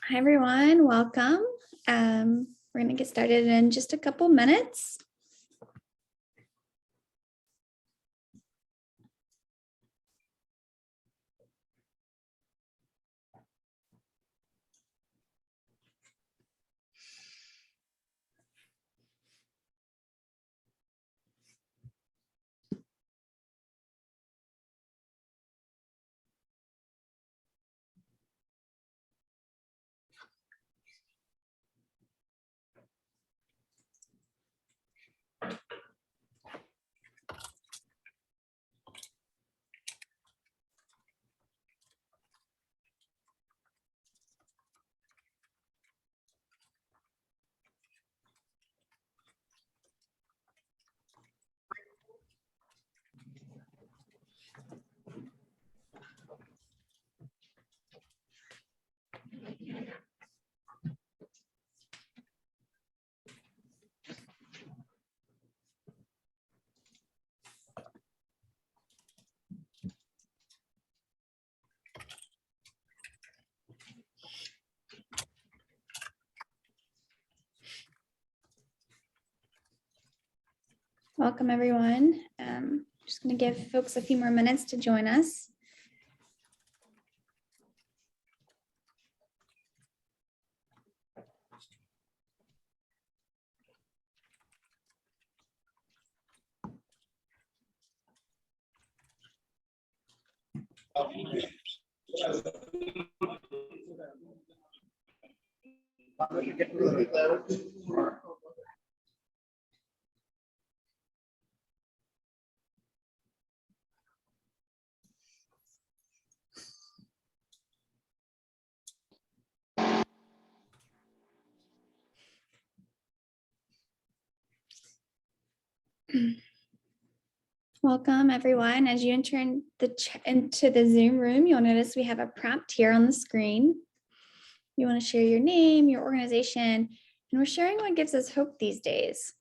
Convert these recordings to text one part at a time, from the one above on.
Hi, everyone. Welcome. We're going to get started in just a couple minutes. Welcome, everyone. Just going to give folks a few more minutes to join us. Welcome, everyone. As you enter into the Zoom room, you'll notice we have a prompt here on the screen. You want to share your name, your organization, and we're sharing what gives us hope these days.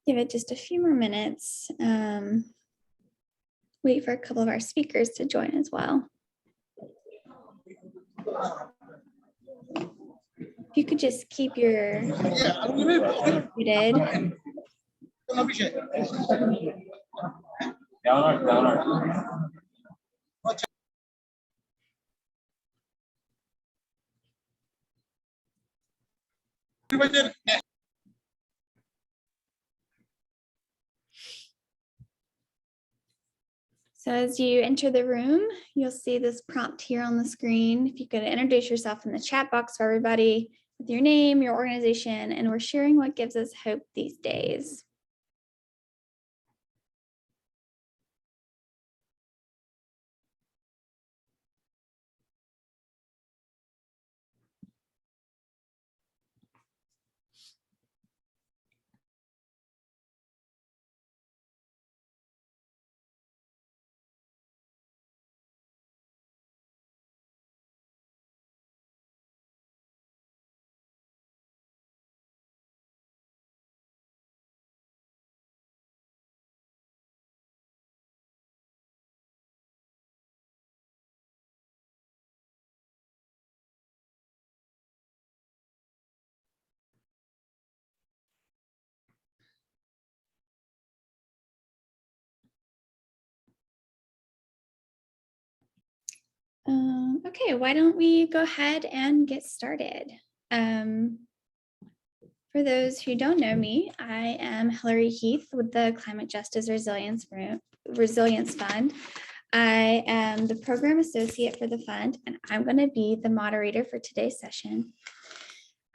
Give it just a few more minutes. Wait for a couple of our speakers to join as well. If you could just keep your muted. So as you enter the room, you'll see this prompt here on the screen. If you could introduce yourself in the chat box for everybody with your name, your organization, and we're sharing what gives us hope these days. Okay, why don't we go ahead and get started? For those who don't know me, I am Hillary Heath with the Climate Justice Resilience Fund. I am the program associate for the fund, and I'm going to be the moderator for today's session.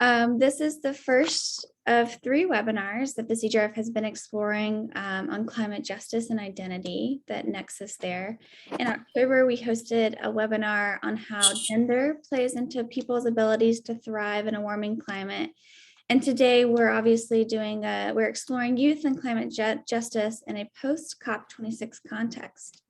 This is the first of 3 webinars that the CJRF has been exploring on climate justice and identity, that nexus there. In October, we hosted a webinar on how gender plays into people's abilities to thrive in a warming climate. And today we're obviously we're exploring youth and climate justice in a post-COP26 context.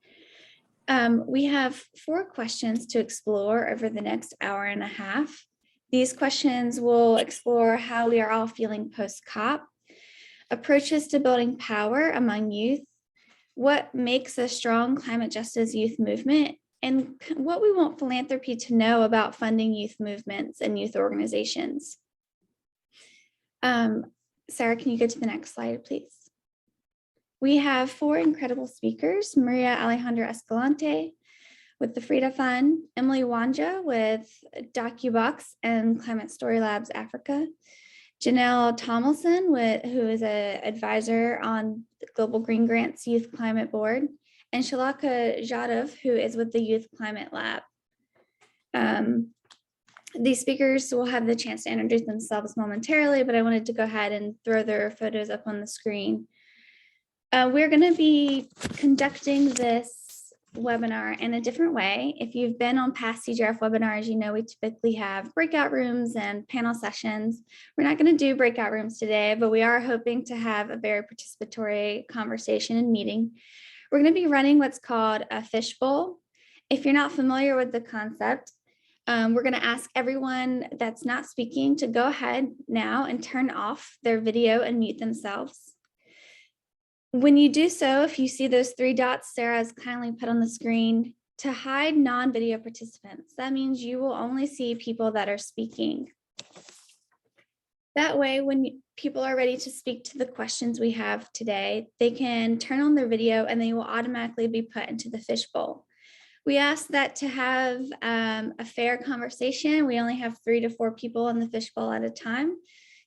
We have 4 questions to explore over the next hour and a half. These questions will explore how we are all feeling post-COP, approaches to building power among youth, what makes a strong climate justice youth movement, and what we want philanthropy to know about funding youth movements and youth organizations. Sarah, can you go to the next slide, please? We have 4 incredible speakers: Maria Alejandra Escalante with the Frida Fund, Emily Wanja with DocuBox and Climate Story Labs Africa, Janelle Tomlinson, who is an advisor on the Global Green Grants Youth Climate Board, and Shalaka Jadov, who is with the Youth Climate Lab. These speakers will have the chance to introduce themselves momentarily, but I wanted to go ahead and throw their photos up on the screen. We're going to be conducting this webinar in a different way. If you've been on past CJRF webinars, you know we typically have breakout rooms and panel sessions. We're not going to do breakout rooms today, but we are hoping to have a very participatory conversation and meeting. We're going to be running what's called a fishbowl. If you're not familiar with the concept, we're going to ask everyone that's not speaking to go ahead now and turn off their video and mute themselves. When you do so, if you see those 3 dots Sarah has kindly put on the screen, to hide non-video participants, that means you will only see people that are speaking. That way, when people are ready to speak to the questions we have today, they can turn on their video and they will automatically be put into the fishbowl. We ask that to have a fair conversation. We only have 3 to 4 people in the fishbowl at a time.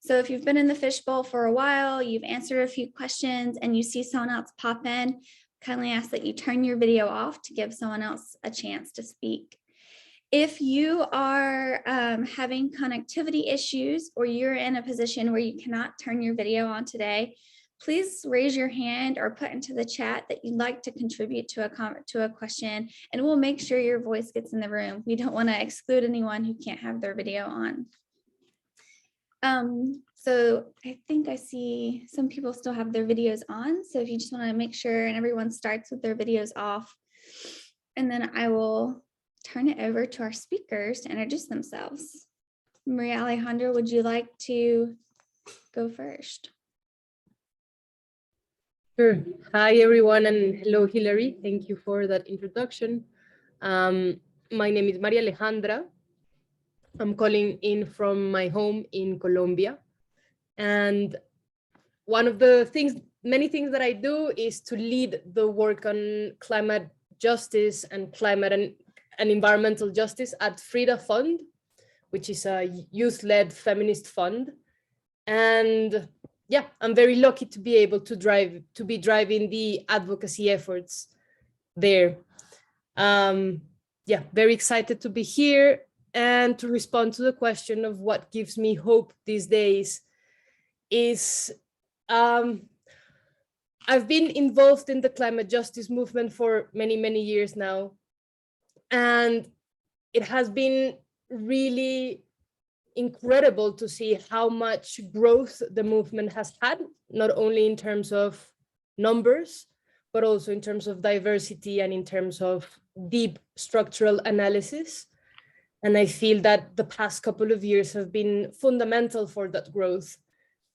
So if you've been in the fishbowl for a while, you've answered a few questions, and you see someone else pop in, kindly ask that you turn your video off to give someone else a chance to speak. If you are having connectivity issues, or you're in a position where you cannot turn your video on today, please raise your hand or put into the chat that you'd like to contribute to a question, and we'll make sure your voice gets in the room. We don't want to exclude anyone who can't have their video on. So I think I see some people still have their videos on. So if you just want to make sure and everyone starts with their videos off, and then I will turn it over to our speakers to introduce themselves. Maria Alejandra, would you like to go first? Sure. Hi, everyone, and hello, Hillary. Thank you for that introduction. My name is Maria Alejandra. I'm calling in from my home in Colombia. And one of the many things that I do is to lead the work on climate justice and climate and environmental justice at Frida Fund, which is a youth-led feminist fund. And yeah, I'm very lucky to be able to be driving the advocacy efforts there. Yeah, very excited to be here and to respond to the question of what gives me hope these days is I've been involved in the climate justice movement for many, many years now. And it has been really incredible to see how much growth the movement has had, not only in terms of numbers, but also in terms of diversity and in terms of deep structural analysis. And I feel that the past couple of years have been fundamental for that growth.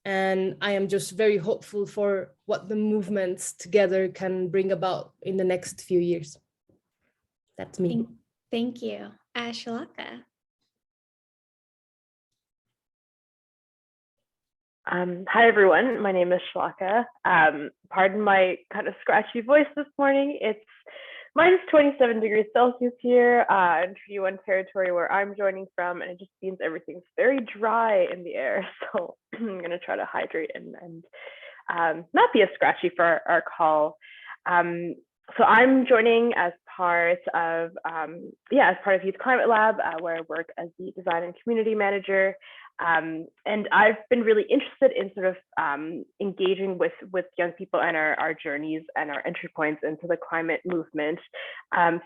And I am just very hopeful for what the movements together can bring about in the next few years. That's me. Thank you. Shalaka. Hi, everyone. My name is Shalaka. Pardon my kind of scratchy voice this morning. It's minus 27 degrees Celsius here in Treaty 1 territory where I'm joining from, and it just means everything's very dry in the air. So I'm going to try to hydrate and not be as scratchy for our call. So I'm joining as part of Youth Climate Lab, where I work as the design and community manager. And I've been really interested in sort of engaging with young people and our journeys and our entry points into the climate movement.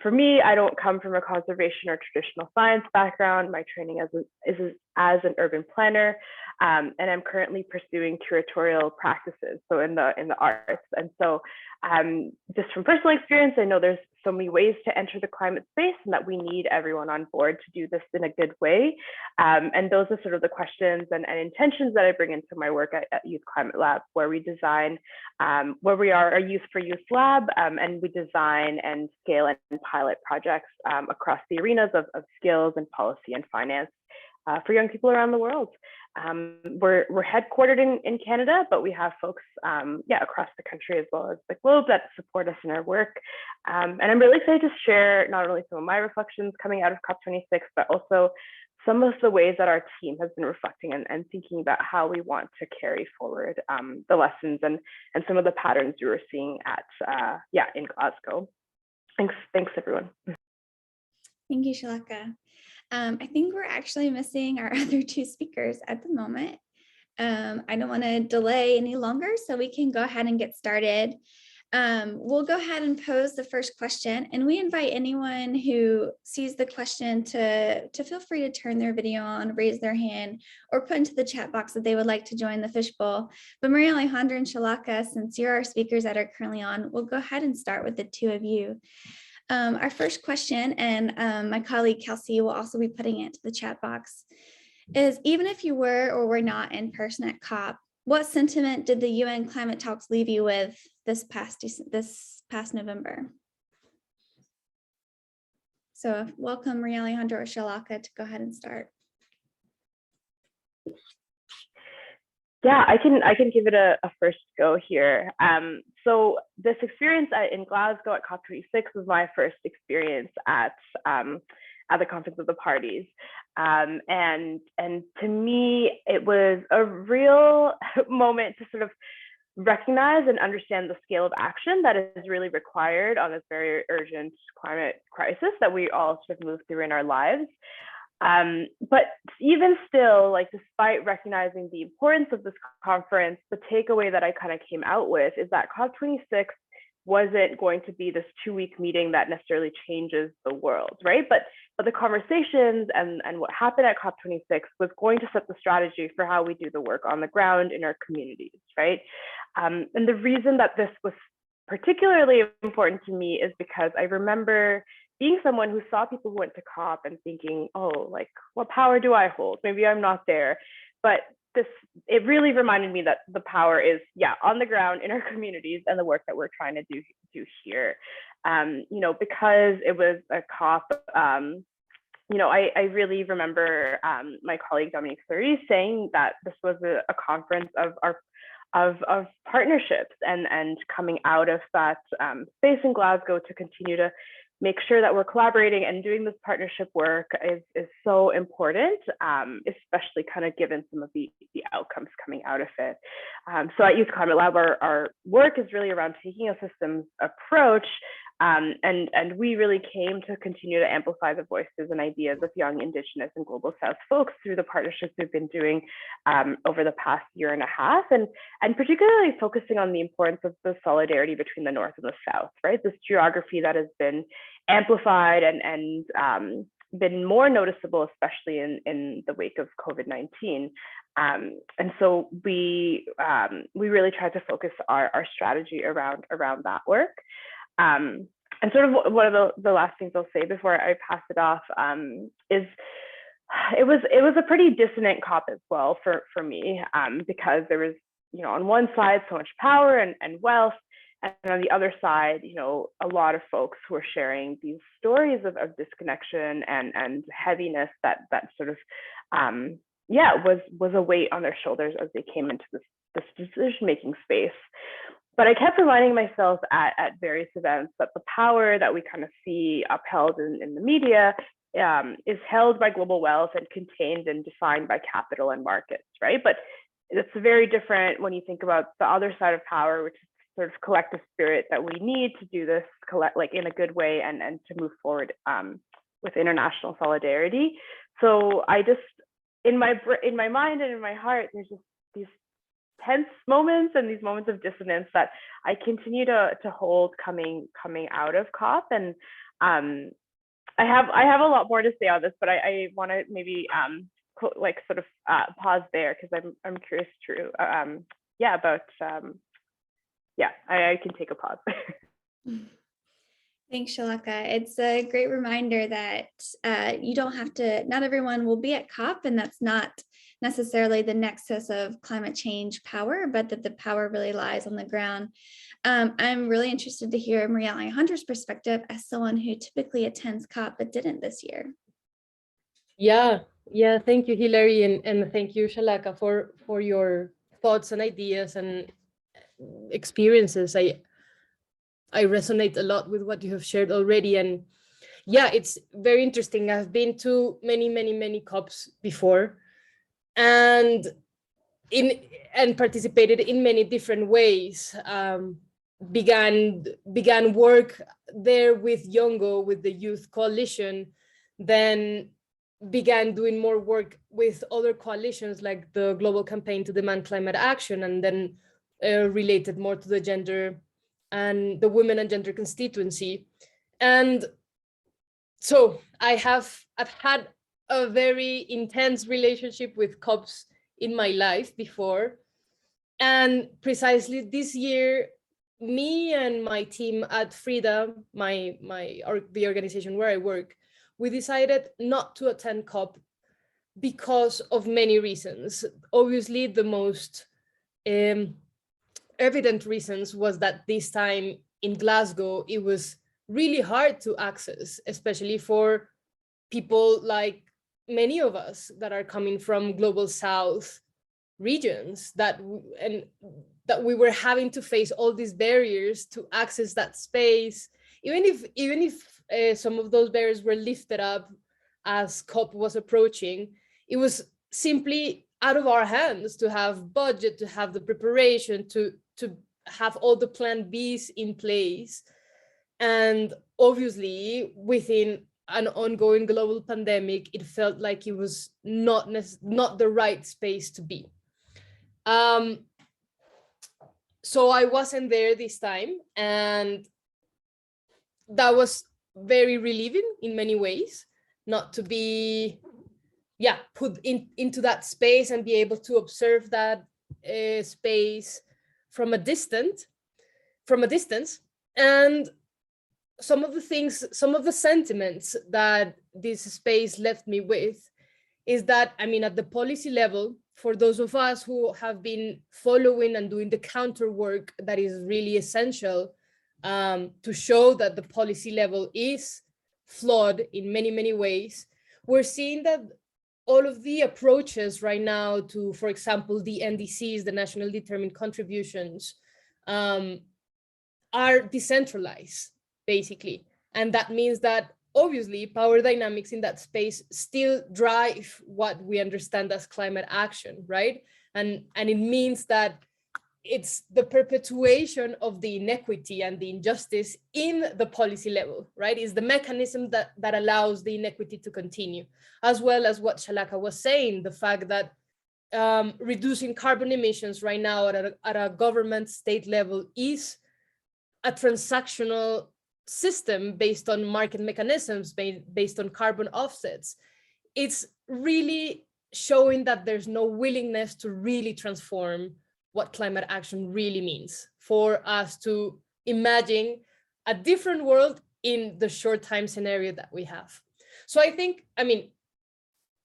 For me, I don't come from a conservation or traditional science background. My training is as an urban planner, and I'm currently pursuing curatorial practices, so in the arts. And so just from personal experience, I know there's so many ways to enter the climate space and that we need everyone on board to do this in a good way. And those are sort of the questions and intentions that I bring into my work at Youth Climate Lab, where we design, where we are a Youth for Youth lab, and we design and scale and pilot projects across the arenas of skills and policy and finance for young people around the world. We're headquartered in Canada, but we have folks across the country as well as the globe that support us in our work. And I'm really excited to share not only some of my reflections coming out of COP26, but also some of the ways that our team has been reflecting and thinking about how we want to carry forward the lessons and some of the patterns we were seeing in Glasgow. Thanks everyone. Thank you, Shalaka. I think we're actually missing our other two speakers at the moment. I don't want to delay any longer, so we can go ahead and get started. We'll go ahead and pose the first question, and we invite anyone who sees the question to feel free to turn their video on, raise their hand, or put into the chat box that they would like to join the fishbowl. But Maria Alejandra and Shalaka, since you're our speakers that are currently on, we'll go ahead and start with the two of you. Our first question, and my colleague Kelsey will also be putting it into the chat box, is even if you were or were not in person at COP, what sentiment did the UN climate talks leave you with this past November? So welcome Maria Alejandra or Shalaka to go ahead and start. Yeah, I can give it a first go here. So this experience in Glasgow at COP26 was my first experience at the Conference of the Parties. And to me, it was a real moment to sort of recognize and understand the scale of action that is really required on this very urgent climate crisis that we all sort of move through in our lives. But even still, like, despite recognizing the importance of this conference, the takeaway that I kind of came out with is that COP26 wasn't going to be this 2-week meeting that necessarily changes the world, right? But the conversations and what happened at COP26 was going to set the strategy for how we do the work on the ground in our communities, right? And the reason that this was particularly important to me is because I remember being someone who saw people who went to COP and thinking, oh, like, what power do I hold? Maybe I'm not there. But it really reminded me that the power is, on the ground in our communities and the work that we're trying to do here. Because it was a COP, I really remember my colleague Dominique Fleury saying that this was a conference of partnerships and coming out of that space in Glasgow to continue to make sure that we're collaborating and doing this partnership work is so important, especially kind of given some of the outcomes coming out of it. So at Youth Climate Lab, our work is really around taking a systems approach, and we really came to continue to amplify the voices and ideas of young Indigenous and Global South folks through the partnerships we've been doing over the past year and a half, and particularly focusing on the importance of the solidarity between the North and the South, right? This geography that has been amplified and been more noticeable, especially in the wake of COVID-19. And so we really tried to focus our strategy around that work. And sort of one of the last things I'll say before I pass it off is it was a pretty dissonant COP as well for me, because there was, on one side so much power and wealth, and on the other side, a lot of folks who are sharing these stories of disconnection and heaviness that sort of was a weight on their shoulders as they came into this decision-making space. but I kept reminding myself at various events that the power that we kind of see upheld in the media is held by global wealth and contained and defined by capital and markets, right? But it's very different when you think about the other side of power, which is sort of collective spirit that we need to do this like in a good way and to move forward with international solidarity. So I just, in my mind and in my heart, there's just these tense moments and these moments of dissonance that I continue to hold coming out of COP. And I have a lot more to say on this, but I want to maybe like sort of pause there because I'm curious to about I can take a pause. Thanks, Shalaka. It's a great reminder that you don't have to, not everyone will be at COP, and that's not necessarily the nexus of climate change power, but that the power really lies on the ground. I'm really interested to hear Maria Alejandro's perspective as someone who typically attends COP but didn't this year. Yeah, thank you, Hilary, and thank you, Shalaka, for your thoughts and ideas and experiences. I resonate a lot with what you have shared already. And yeah, it's very interesting. I've been to many COPs before and participated in many different ways. Began work there with Yongo, with the Youth Coalition, then began doing more work with other coalitions like the Global Campaign to Demand Climate Action, and then related more to the gender and the women and gender constituency. And so I've had a very intense relationship with COPs in my life before. And precisely this year, me and my team at Frida, the organization where I work, we decided not to attend COP because of many reasons. Obviously, the most evident reasons was that this time in Glasgow, it was really hard to access, especially for people like many of us that are coming from global South regions, that we were having to face all these barriers to access that space, even if some of those barriers were lifted up as COP was approaching. It was simply out of our hands to have budget, to have the preparation, to have all the plan Bs in place. And obviously, within an ongoing global pandemic, it felt like it was not the right space to be. So I wasn't there this time, and that was very relieving in many ways, not to be put into that space and be able to observe that space from a distance. And some of the sentiments that this space left me with is that, I mean, at the policy level, for those of us who have been following and doing the counter work that is really essential to show that the policy level is flawed in many ways, we're seeing that all of the approaches right now to, for example, the NDCs, the National Determined Contributions, are decentralized, basically. And that means that obviously power dynamics in that space still drive what we understand as climate action, right? And it means that it's the perpetuation of the inequity and the injustice in the policy level, right? Is the mechanism that allows the inequity to continue, as well as what Shalaka was saying, the fact that reducing carbon emissions right now at a government state level is a transactional system based on market mechanisms, based on carbon offsets. It's really showing that there's no willingness to really transform what climate action really means, for us to imagine a different world in the short time scenario that we have. So I think, I mean,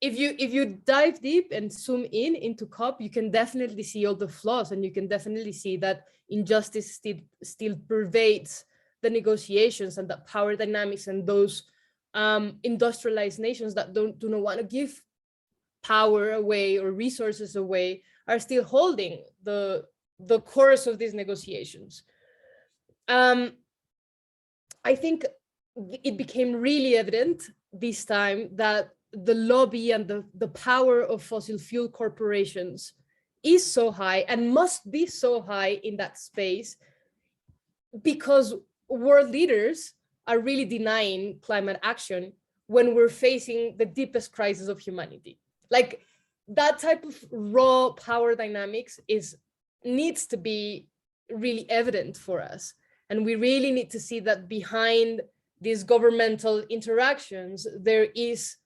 if you dive deep and zoom into COP, you can definitely see all the flaws, and you can definitely see that injustice still pervades the negotiations, and that power dynamics and those industrialized nations that do not want to give power away or resources away are still holding the the course of these negotiations. I think it became really evident this time that the lobby and the power of fossil fuel corporations is so high and must be so high in that space, because world leaders are really denying climate action when we're facing the deepest crisis of humanity. Like, that type of raw power dynamics needs to be really evident for us. And we really need to see that behind these governmental interactions, there is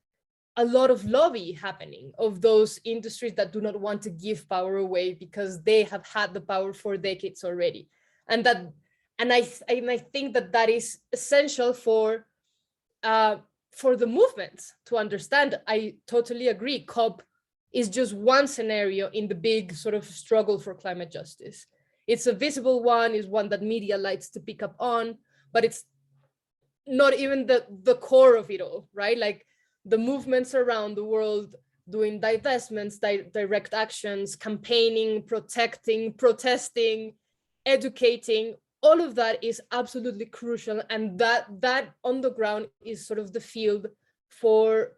a lot of lobby happening of those industries that do not want to give power away because they have had the power for decades already. And I think that is essential for the movements to understand. I totally agree. COP is just one scenario in the big sort of struggle for climate justice. It's a visible one, is one that media likes to pick up on, but it's not even the core of it all, right? Like, the movements around the world doing divestments, direct actions, campaigning, protecting, protesting, educating, all of that is absolutely crucial. And that on the ground is sort of the field for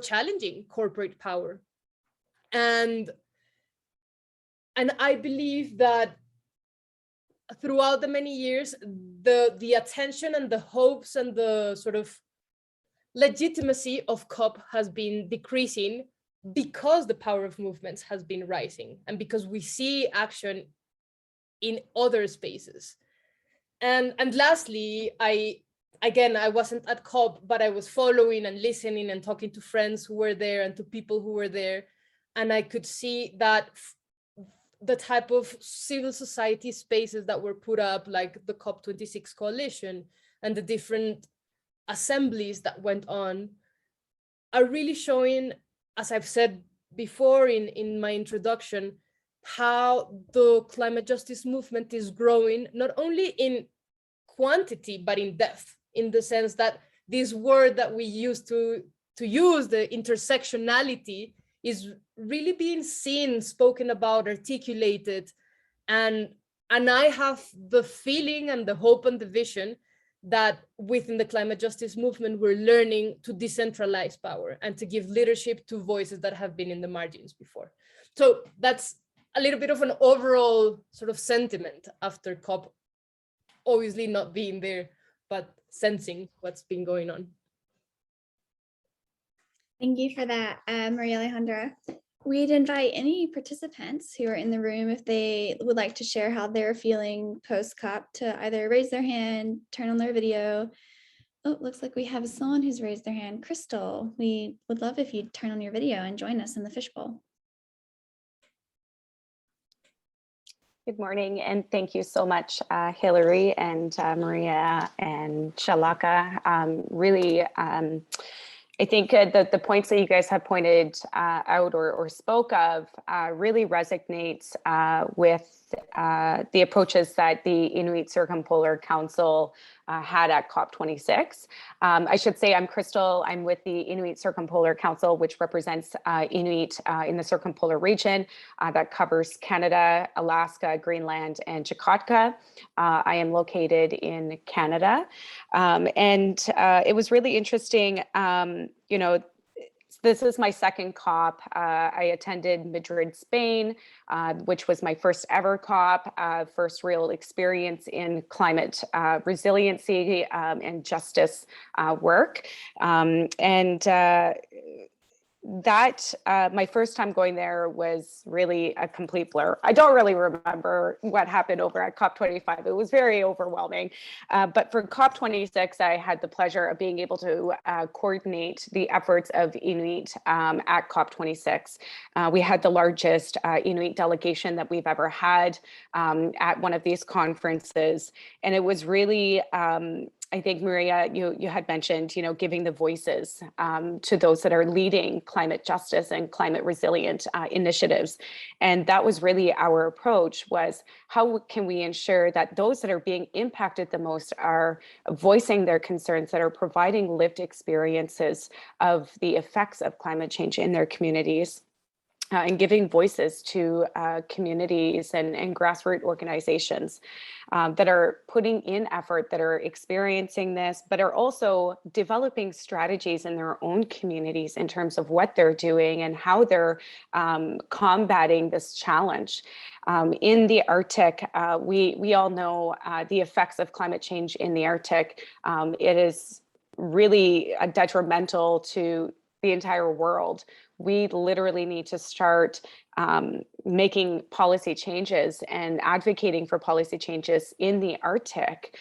challenging corporate power. And I believe that throughout the many years, the attention and the hopes and the sort of legitimacy of COP has been decreasing because the power of movements has been rising and because we see action in other spaces. And lastly, I wasn't at COP, but I was following and listening and talking to friends who were there and to people who were there. And I could see that the type of civil society spaces that were put up, like the COP26 coalition and the different assemblies that went on, are really showing, as I've said before in my introduction, how the climate justice movement is growing, not only in quantity, but in depth, in the sense that this word that we used to use, the intersectionality, is really being seen, spoken about, articulated. And I have the feeling and the hope and the vision that within the climate justice movement, we're learning to decentralize power and to give leadership to voices that have been in the margins before. So that's a little bit of an overall sort of sentiment after COP, obviously not being there, but sensing what's been going on. Thank you for that, Maria Alejandra. We'd invite any participants who are in the room, if they would like to share how they're feeling post-COP, to either raise their hand, turn on their video. Oh, looks like we have someone who's raised their hand. Crystal, we would love if you'd turn on your video and join us in the fishbowl. Good morning, and thank you so much, Hillary and Maria and Shalaka. I think the points that you guys have pointed out or spoke of really resonates with the approaches that the Inuit Circumpolar Council had at COP26. I should say I'm Crystal. I'm with the Inuit Circumpolar Council, which represents Inuit in the circumpolar region that covers Canada, Alaska, Greenland, and Chukotka. I am located in Canada. And it was really interesting, you know, this is my second COP. I attended Madrid, Spain, which was my first ever COP, first real experience in climate resiliency and justice work. That my first time going there was really a complete blur. I don't really remember what happened over at COP25. It was very overwhelming. But for COP26, I had the pleasure of being able to coordinate the efforts of Inuit at COP26. We had the largest Inuit delegation that we've ever had at one of these conferences. And it was really, I think, Maria, you had mentioned, you know, giving the voices to those that are leading climate justice and climate resilient initiatives. And that was really our approach, was how can we ensure that those that are being impacted the most are voicing their concerns, that are providing lived experiences of the effects of climate change in their communities. and giving voices to communities and grassroots organizations that are putting in effort, that are experiencing this, but are also developing strategies in their own communities in terms of what they're doing and how they're combating this challenge. In the Arctic, we all know the effects of climate change in the Arctic. It is really detrimental to the entire world. We literally need to start making policy changes and advocating for policy changes in the Arctic,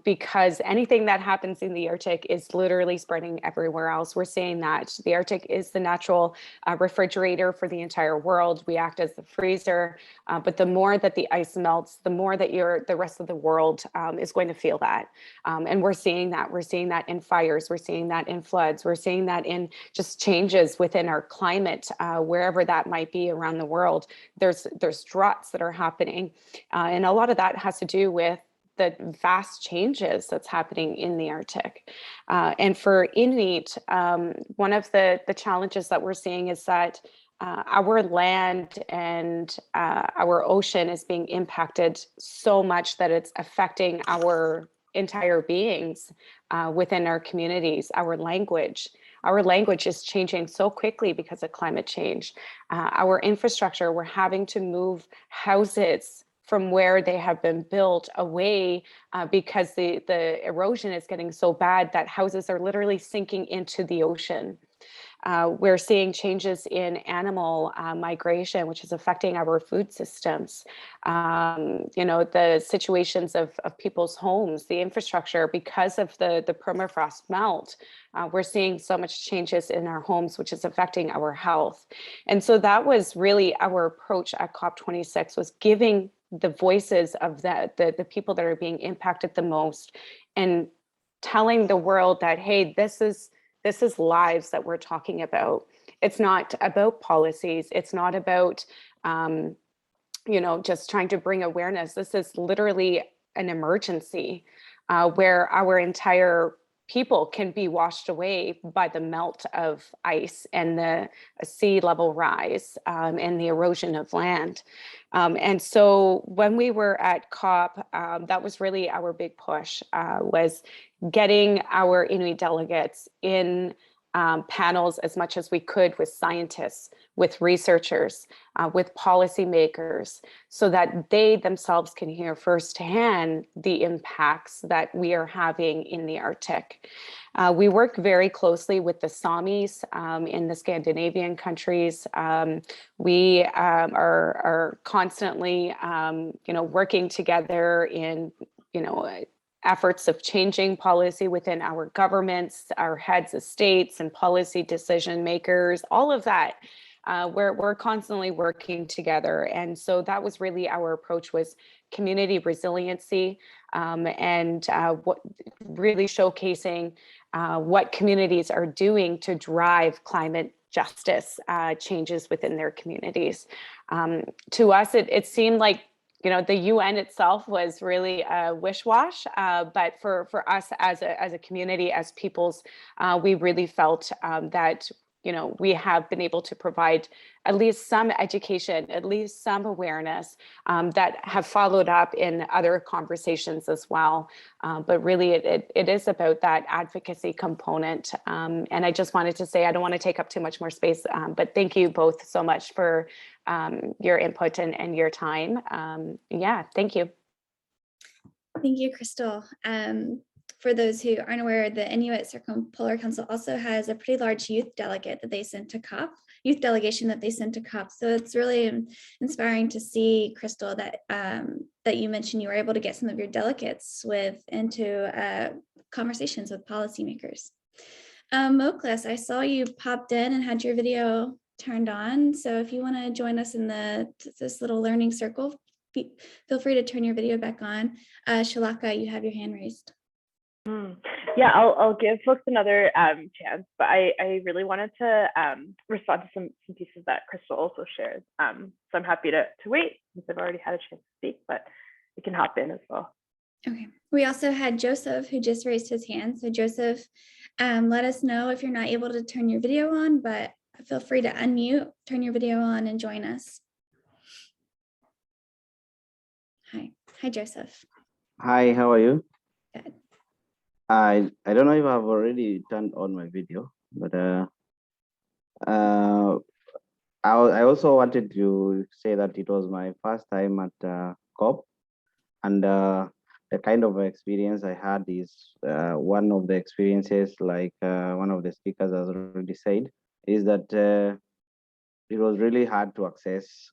because anything that happens in the Arctic is literally spreading everywhere else. We're seeing that the Arctic is the natural refrigerator for the entire world. We act as the freezer, but the more that the ice melts, the more that the rest of the world is going to feel that. And we're seeing that. We're seeing that in fires. We're seeing that in floods. We're seeing that in just changes within our climate, wherever that might be around the world. There's droughts that are happening, and a lot of that has to do with the vast changes that's happening in the Arctic. And for Inuit, one of the challenges that we're seeing is that our land and our ocean is being impacted so much that it's affecting our entire beings within our communities. Our language is changing so quickly because of climate change. Our infrastructure, we're having to move houses from where they have been built away because the erosion is getting so bad that houses are literally sinking into the ocean. We're seeing changes in animal migration, which is affecting our food systems. The situations of people's homes, the infrastructure, because of the permafrost melt, we're seeing so much changes in our homes, which is affecting our health. And so that was really our approach at COP26, was giving the voices of the people that are being impacted the most, and telling the world that, hey, this is lives that we're talking about. It's not about policies. It's not about, just trying to bring awareness. This is literally an emergency where our entire people can be washed away by the melt of ice and the sea level rise and the erosion of land. And so when we were at COP, that was really our big push, was getting our Inuit delegates in panels as much as we could with scientists, with researchers, with policymakers, so that they themselves can hear firsthand the impacts that we are having in the Arctic. We work very closely with the Samis in the Scandinavian countries. We are constantly, working together in, efforts of changing policy within our governments, our heads of states and policy decision makers, all of that. We're constantly working together. And so that was really our approach, was community resiliency, and what really showcasing what communities are doing to drive climate justice changes within their communities. To us, it seemed like the UN itself was really a wish-wash, but for us as a community, as peoples, we really felt that we have been able to provide at least some education, at least some awareness that have followed up in other conversations as well. But really, it is about that advocacy component. And I just wanted to say, I don't want to take up too much more space, but thank you both so much for your input and your time. Thank you. Thank you, Crystal. For those who aren't aware, the Inuit Circumpolar Council also has a pretty large youth delegation that they sent to COP. So it's really inspiring to see, Crystal, that you mentioned you were able to get some of your delegates into conversations with policymakers. Moklis, I saw you popped in and had your video turned on. So if you want to join us in this little learning circle, feel free to turn your video back on. Shalaka, you have your hand raised. Yeah, I'll give folks another chance, but I really wanted to respond to some pieces that Crystal also shared. So I'm happy to wait since I've already had a chance to speak, but we can hop in as well. Okay. We also had Joseph, who just raised his hand. So Joseph, let us know if you're not able to turn your video on, but feel free to unmute, turn your video on, and join us. Hi, Joseph. Hi, how are you? Good. I don't know if I've already turned on my video, but I also wanted to say that it was my first time at COP, and the kind of experience I had is one of the experiences, like one of the speakers has already said, is that it was really hard to access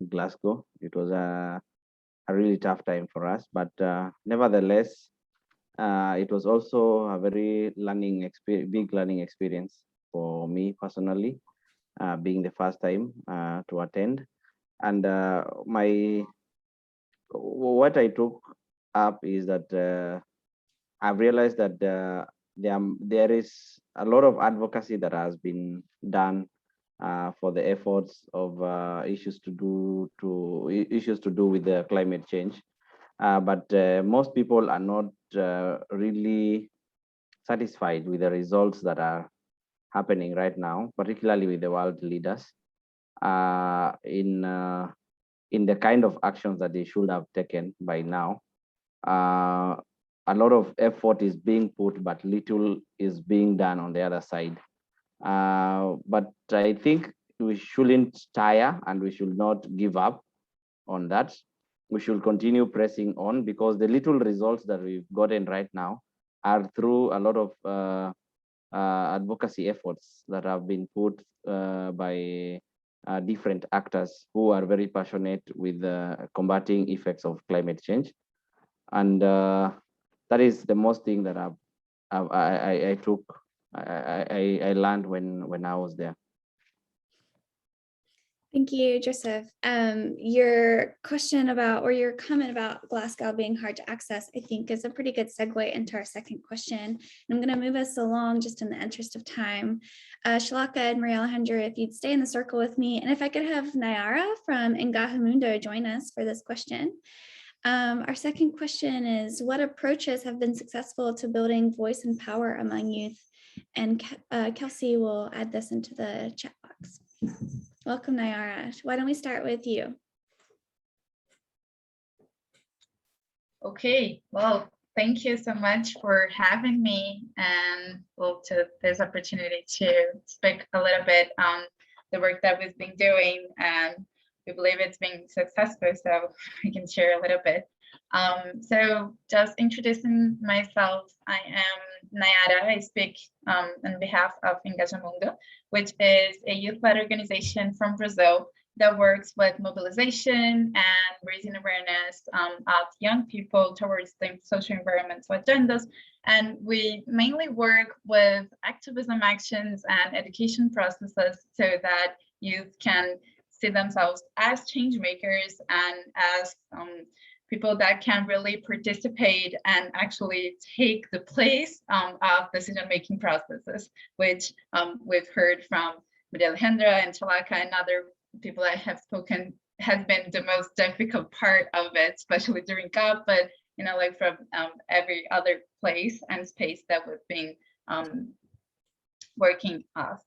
Glasgow. It was a really tough time for us, but nevertheless, it was also a very big learning experience for me personally, being the first time to attend. And what I took up is that I've realized that there is a lot of advocacy that has been done for the efforts of issues to do with the climate change. But most people are not really satisfied with the results that are happening right now, particularly with the world leaders in the kind of actions that they should have taken by now. A lot of effort is being put, but little is being done on the other side. But I think we shouldn't tire, and we should not give up on that. We should continue pressing on, because the little results that we've gotten right now are through a lot of advocacy efforts that have been put by different actors who are very passionate with combating effects of climate change. And that is the most thing that I learned when I was there. Thank you, Joseph. Your question about, or your comment about Glasgow being hard to access, I think is a pretty good segue into our second question. And I'm going to move us along just in the interest of time. Shalaka and Maria Alejandra, if you'd stay in the circle with me, and if I could have Nayara from Ngahamundo join us for this question. Our second question is, what approaches have been successful to building voice and power among youth? And Kelsey will add this into the chat box. Welcome, Nayara. Why don't we start with you? Okay, well, thank you so much for having me, and to this opportunity to speak a little bit on the work that we've been doing, and we believe it's been successful, so I can share a little bit. So just introducing myself, I am Nayara. I speak on behalf of Engajamundo, which is a youth-led organization from Brazil that works with mobilization and raising awareness of young people towards the social environmental agendas. And we mainly work with activism actions and education processes so that youth can see themselves as change makers and as people that can really participate and actually take the place of decision-making processes, which we've heard from Maria Alejandra and Shalaka and other people I have spoken, has been the most difficult part of it, especially during COP, but like from every other place and space that we've been working off.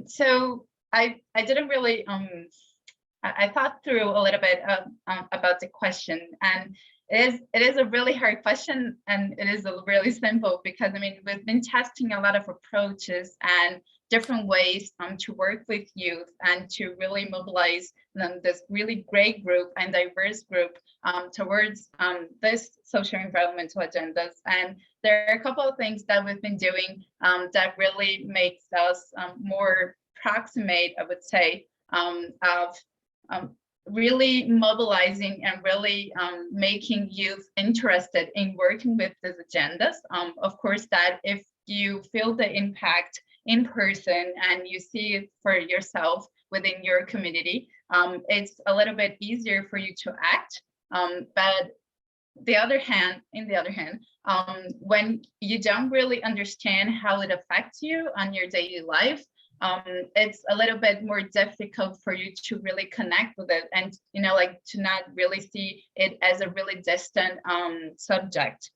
So I didn't really, I thought through a little bit about the question, and it is a really hard question, and it is really simple, because I mean, we've been testing a lot of approaches and different ways to work with youth and to really mobilize them, this really great group and diverse group towards this social environmental agendas. And there are a couple of things that we've been doing that really makes us more proximate, I would say, of really mobilizing and really making youth interested in working with these agendas. Of course, that if you feel the impact in person and you see it for yourself within your community, it's a little bit easier for you to act. But in the other hand, when you don't really understand how it affects you on your daily life, it's a little bit more difficult for you to really connect with it, and like to not really see it as a really distant subject.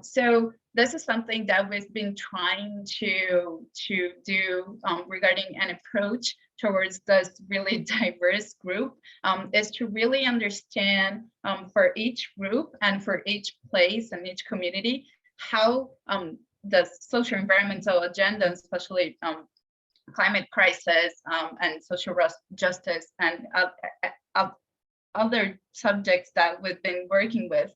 So this is something that we've been trying to do regarding an approach towards this really diverse group, is to really understand for each group and for each place and each community how the social environmental agenda, especially climate crisis and social justice and other subjects that we've been working with,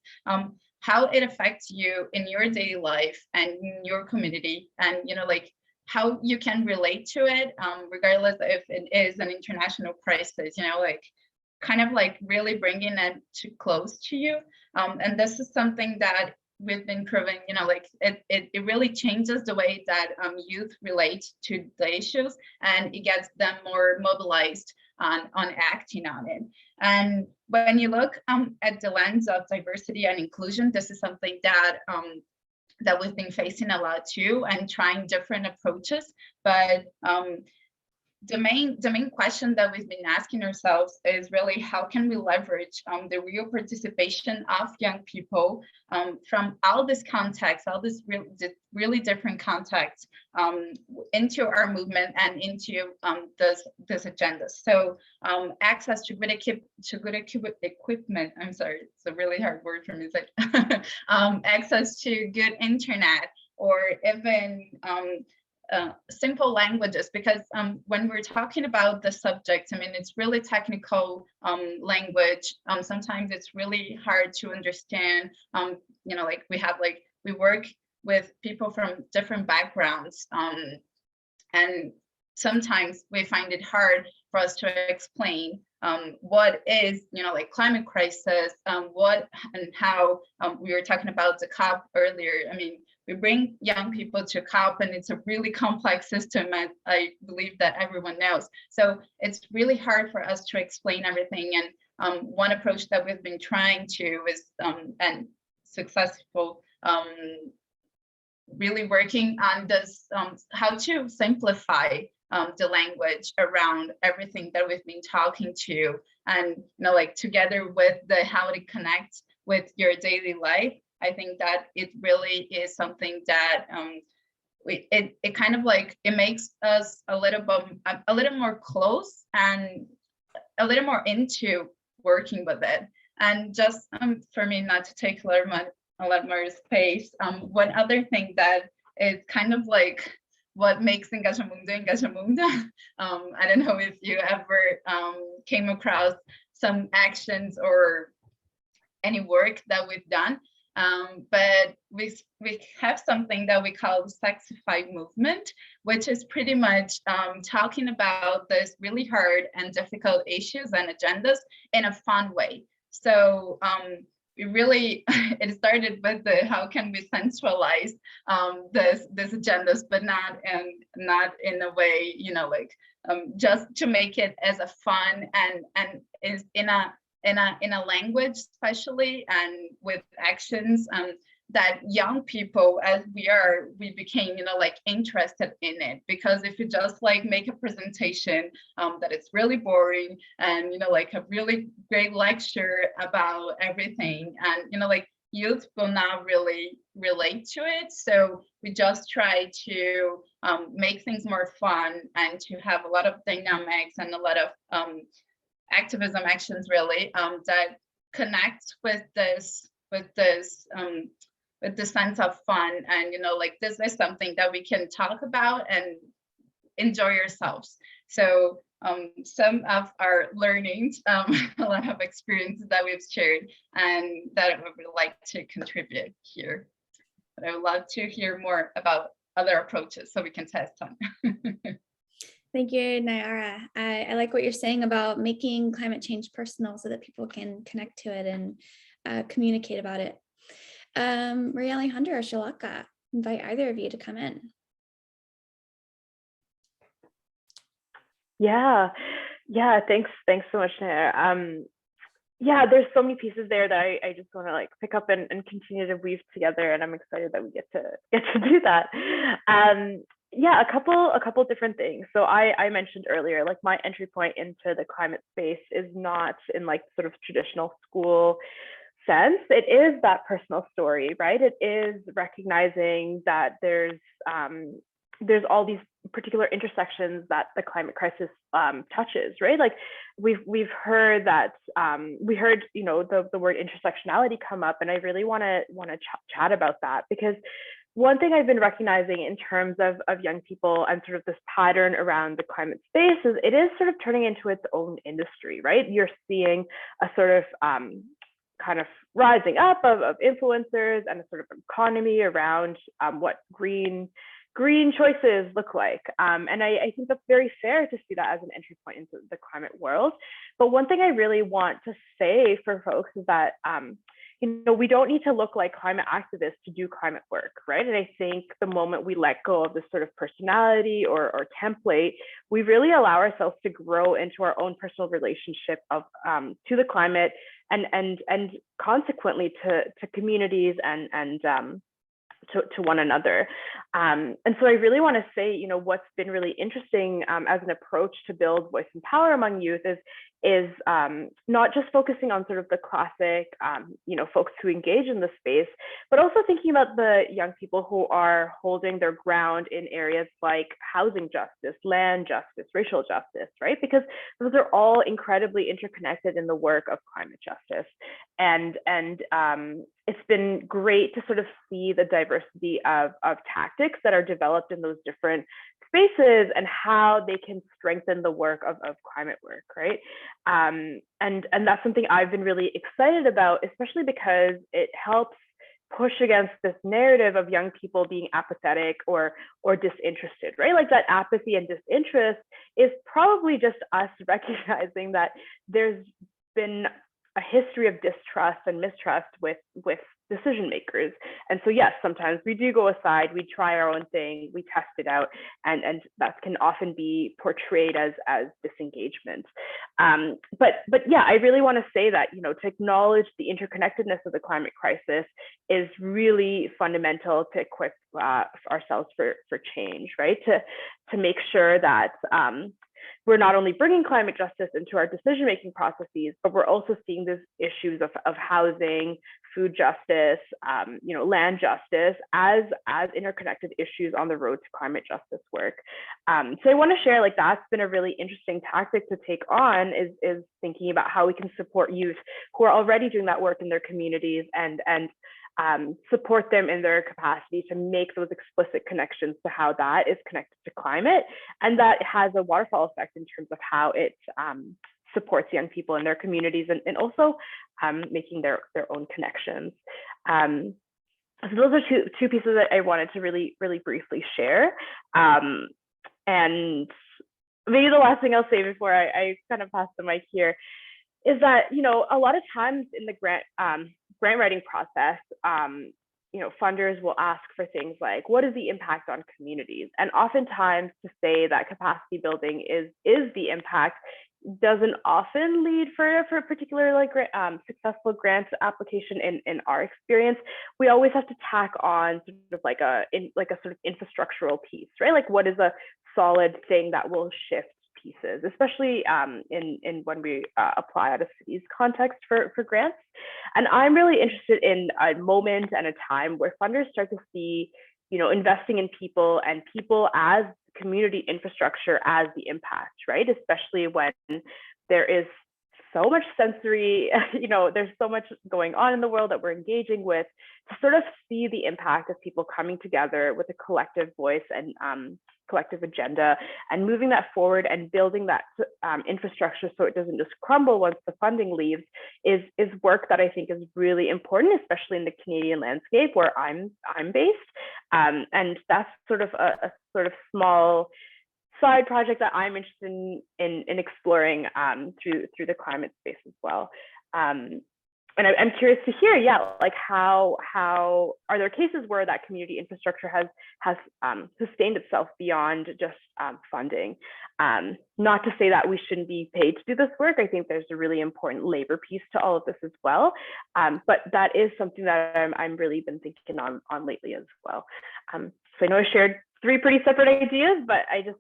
how it affects you in your daily life and in your community, and like how you can relate to it, regardless if it is an international crisis, like kind of like really bringing it close to you. And this is something that we've been proving, like it really changes the way that youth relate to the issues, and it gets them more mobilized on acting on it. And when you look at the lens of diversity and inclusion, this is something that that we've been facing a lot too, and trying different approaches. But the main question that we've been asking ourselves is really how can we leverage the real participation of young people from all this context, all this really different contexts into our movement and into this agenda. So access to good equipment. I'm sorry, it's a really hard word for me. Access to good internet, or even simple languages, because when we're talking about the subject, I mean, it's really technical language. Sometimes it's really hard to understand. Like we work with people from different backgrounds, and sometimes we find it hard for us to explain what is, like climate crisis, what and how. We were talking about the COP earlier. I mean, we bring young people to COP, and it's a really complex system, and I believe that everyone knows. So it's really hard for us to explain everything. And one approach that we've been trying to is, and successful, really working on this, how to simplify the language around everything that we've been talking to, and like together with the how it connects with your daily life. I think that it really is something that it kind of like, it makes us a little more close and a little more into working with it. And just for me, not to take a lot more space, one other thing that is kind of like what makes Engajamundo. I don't know if you ever came across some actions or any work that we've done. But we have something that we call the Sexify movement, which is pretty much talking about this really hard and difficult issues and agendas in a fun way. So we really, it started with the how can we sensualize this agendas, but not in a way, just to make it as a fun and is in a language, especially, and with actions that young people, as we became, interested in it. Because if you just make a presentation that it's really boring, and like a really great lecture about everything, and youth will not really relate to it. So we just try to make things more fun, and to have a lot of dynamics and a lot of activism actions, really, that connect with the sense of fun, and this is something that we can talk about and enjoy yourselves. So some of our learnings, a lot of experiences that we've shared, and that I would like to contribute here. But I would love to hear more about other approaches so we can test on. Thank you, Nayara. I like what you're saying about making climate change personal so that people can connect to it and communicate about it. Maria Alejandra or Shalaka, invite either of you to come in. Yeah, thanks so much, Nayara. Yeah, there's so many pieces there that I just want to pick up and continue to weave together, and I'm excited that we get to do that. Yeah, a couple different things. So I mentioned earlier, my entry point into the climate space is not in sort of traditional school sense, it is that personal story, right? It is recognizing that there's all these particular intersections that the climate crisis touches, right? Like we've heard that we heard, you know, the word intersectionality come up, and I really want to chat about that, because one thing I've been recognizing in terms of young people and sort of this pattern around the climate space is it is sort of turning into its own industry, right? You're seeing a sort of kind of rising up of influencers and a sort of economy around what green choices look like. And I think that's very fair to see that as an entry point into the climate world. But one thing I really want to say for folks is that you know, we don't need to look like climate activists to do climate work, right? And I think the moment we let go of this sort of personality or template, we really allow ourselves to grow into our own personal relationship of to the climate and consequently to communities and to one another. And so I really want to say, you know, what's been really interesting as an approach to build voice and power among youth is not just focusing on sort of the classic, you know, folks who engage in the space, but also thinking about the young people who are holding their ground in areas like housing justice, land justice, racial justice, right? Because those are all incredibly interconnected in the work of climate justice. And it's been great to sort of see the diversity of tactics that are developed in those different spaces and how they can strengthen the work of climate work, right? And that's something I've been really excited about, especially because it helps push against this narrative of young people being apathetic or disinterested, right? Like that apathy and disinterest is probably just us recognizing that there's been a history of distrust and mistrust with decision makers. And so yes, sometimes we do go aside, we try our own thing, we test it out, and that can often be portrayed as disengagement. But yeah, I really want to say that, you know, to acknowledge the interconnectedness of the climate crisis is really fundamental to equip ourselves for change, right? To make sure that we're not only bringing climate justice into our decision-making processes, but we're also seeing these issues of housing, food justice, you know, land justice as interconnected issues on the road to climate justice work. So I want to share, like, that's been a really interesting tactic to take on is thinking about how we can support youth who are already doing that work in their communities and support them in their capacity to make those explicit connections to how that is connected to climate. And that has a waterfall effect in terms of how it supports young people in their communities and also making their own connections. So those are two pieces that I wanted to really briefly share. And maybe the last thing I'll say before I kind of pass the mic here is that, you know, a lot of times in the grant writing process, you know, funders will ask for things like, what is the impact on communities? And oftentimes to say that capacity building is the impact doesn't often lead for a particular like successful grant application in our experience. We always have to tack on sort of like a sort of infrastructural piece, right? Like what is a solid thing that will shift pieces, especially in when we apply at a city's context for grants. And I'm really interested in a moment and a time where funders start to see, you know, investing in people and people as community infrastructure as the impact, right? Especially when there is so much sensory, you know, there's so much going on in the world that we're engaging with, to sort of see the impact of people coming together with a collective voice and collective agenda and moving that forward and building that infrastructure so it doesn't just crumble once the funding leaves is work that I think is really important, especially in the Canadian landscape where I'm based. And that's sort of a sort of small side project that I'm interested in exploring through the climate space as well. And I'm curious to hear, yeah, like how are there cases where that community infrastructure has sustained itself beyond just funding? Not to say that we shouldn't be paid to do this work. I think there's a really important labor piece to all of this as well. But that is something that I'm really been thinking on lately as well. So I know I shared 3 pretty separate ideas, but I just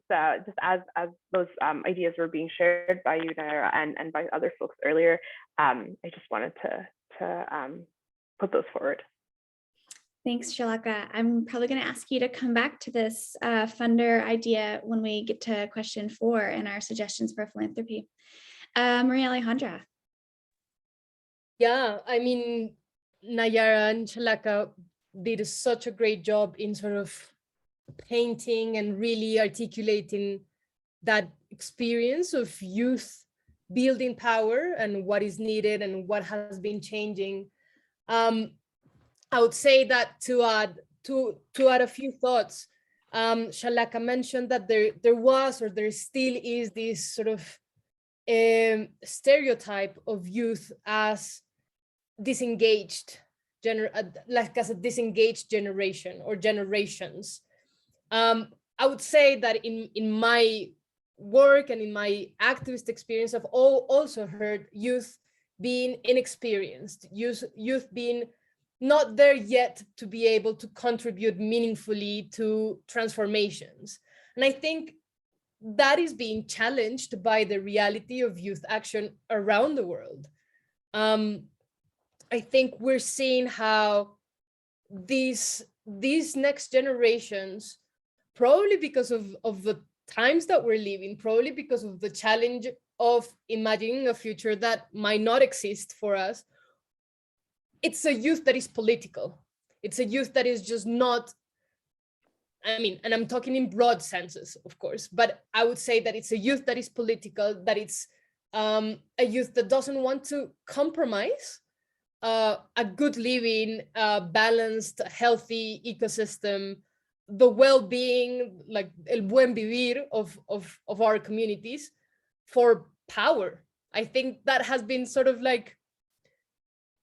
as those ideas were being shared by you, Naira, and by other folks earlier, I just wanted to put those forward. Thanks, Shalaka. I'm probably going to ask you to come back to this funder idea when we get to question 4 in our suggestions for philanthropy. Maria Alejandra. Yeah, I mean, Nayara and Shalaka did such a great job in sort of painting and really articulating that experience of youth building power and what is needed and what has been changing. I would say that to add a few thoughts, Shalaka mentioned that there was, or there still is, this sort of stereotype of youth as disengaged, like as a disengaged generation or generations. I would say that in my work and in my activist experience, I've also heard youth being inexperienced, youth being not there yet to be able to contribute meaningfully to transformations. And I think that is being challenged by the reality of youth action around the world. I think we're seeing how these next generations, probably because of the times that we're living, probably because of the challenge of imagining a future that might not exist for us, it's a youth that is political. It's a youth that is just not, I mean, and I'm talking in broad senses, of course, but I would say that it's a youth that is political, that it's a youth that doesn't want to compromise a good living, balanced, healthy ecosystem, the well-being, like el buen vivir of our communities for power. I think that has been sort of like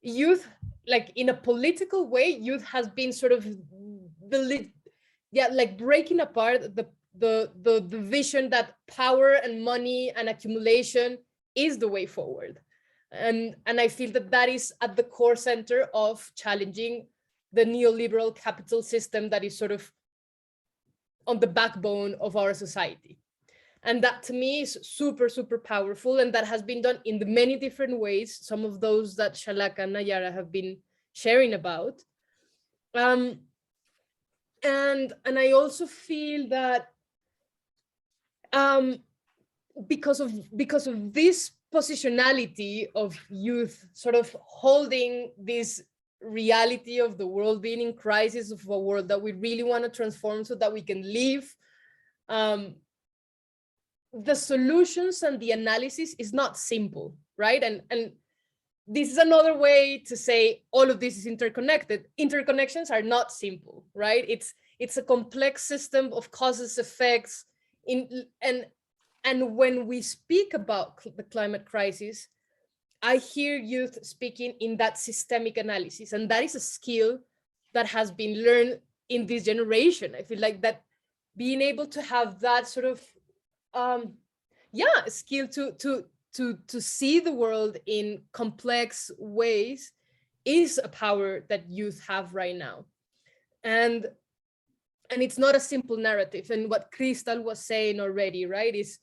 youth, like in a political way, youth has been sort of like breaking apart the vision that power and money and accumulation is the way forward. And I feel that is at the core center of challenging the neoliberal capital system that is sort of on the backbone of our society. And that to me is super, super powerful. And that has been done in the many different ways, some of those that Shalaka and Nayara have been sharing about. And I also feel that because of this positionality of youth sort of holding this reality of the world being in crisis, of a world that we really want to transform so that we can live, the solutions and the analysis is not simple, right? And this is another way to say all of this is interconnected. Interconnections are not simple, right? It's a complex system of causes, effects, and when we speak about the climate crisis, I hear youth speaking in that systemic analysis, and that is a skill that has been learned in this generation. I feel like that being able to have that sort of skill to see the world in complex ways is a power that youth have right now. And it's not a simple narrative. And what Crystal was saying already, right, is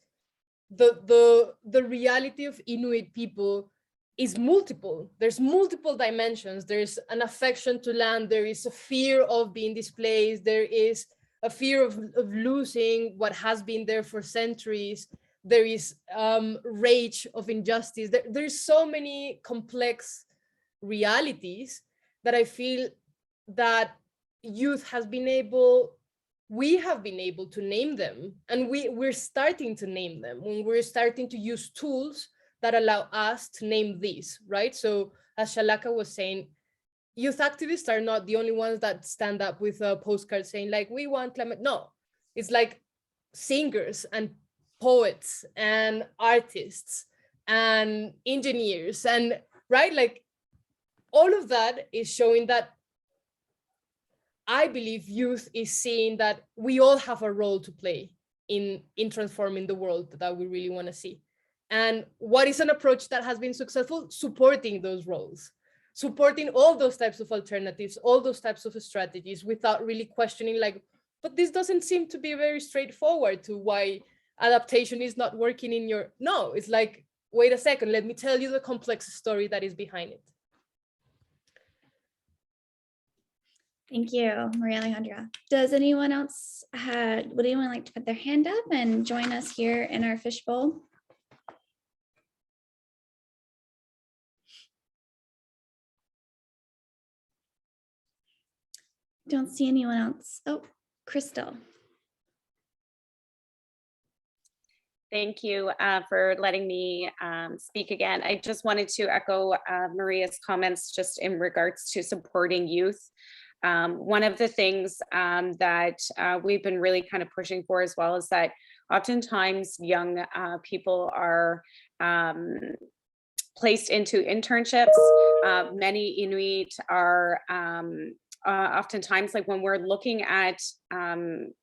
the reality of Inuit people is multiple. There's multiple dimensions. There's an affection to land. There is a fear of being displaced. There is a fear of losing what has been there for centuries. There is rage of injustice. There's so many complex realities that I feel that youth has been able, we have been able to name them, and we're starting to name them when we're starting to use tools that allow us to name these, right? So as Shalaka was saying, youth activists are not the only ones that stand up with a postcard saying like, we want climate. No, it's like singers and poets and artists and engineers, and right, like all of that is showing that I believe youth is seeing that we all have a role to play in transforming the world that we really want to see. And what is an approach that has been successful? Supporting those roles, supporting all those types of alternatives, all those types of strategies without really questioning like, but this doesn't seem to be very straightforward to why adaptation is not working in your, no, it's like, wait a second, let me tell you the complex story that is behind it. Thank you, Maria Alejandra. Does anyone else would anyone like to put their hand up and join us here in our fishbowl? Don't see anyone else. Oh, Crystal. Thank you for letting me speak again. I just wanted to echo Maria's comments just in regards to supporting youth. One of the things that we've been really kind of pushing for as well is that oftentimes young people are placed into internships. Many Inuit are oftentimes, like when we're looking at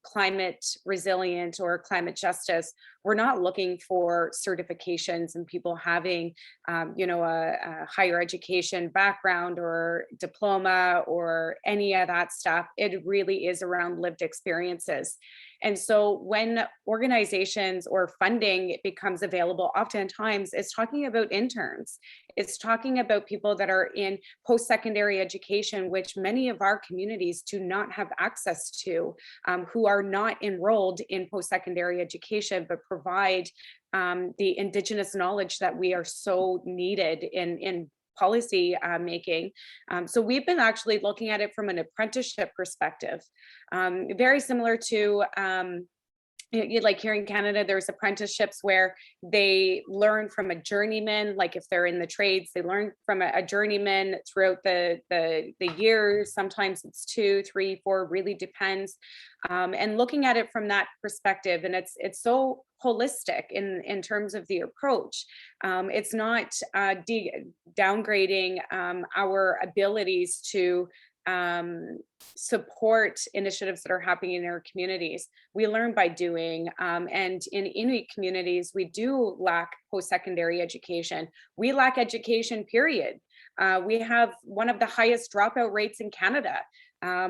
climate resilient or climate justice, we're not looking for certifications and people having, a higher education background or diploma or any of that stuff. It really is around lived experiences. And so when organizations or funding becomes available, oftentimes it's talking about interns. It's talking about people that are in post-secondary education, which many of our communities do not have access to, who are not enrolled in post-secondary education, but provide the Indigenous knowledge that we are so needed in policy making. So we've been actually looking at it from an apprenticeship perspective, very similar to like here in Canada, there's apprenticeships where they learn from a journeyman, like if they're in the trades, they learn from a journeyman throughout the year. Sometimes it's 2, 3, 4, really depends. And looking at it from that perspective, and it's so holistic in terms of the approach. It's not downgrading our abilities to support initiatives that are happening in our communities. We learn by doing, and in Inuit communities, we do lack post-secondary education. We lack education, period. We have one of the highest dropout rates in Canada.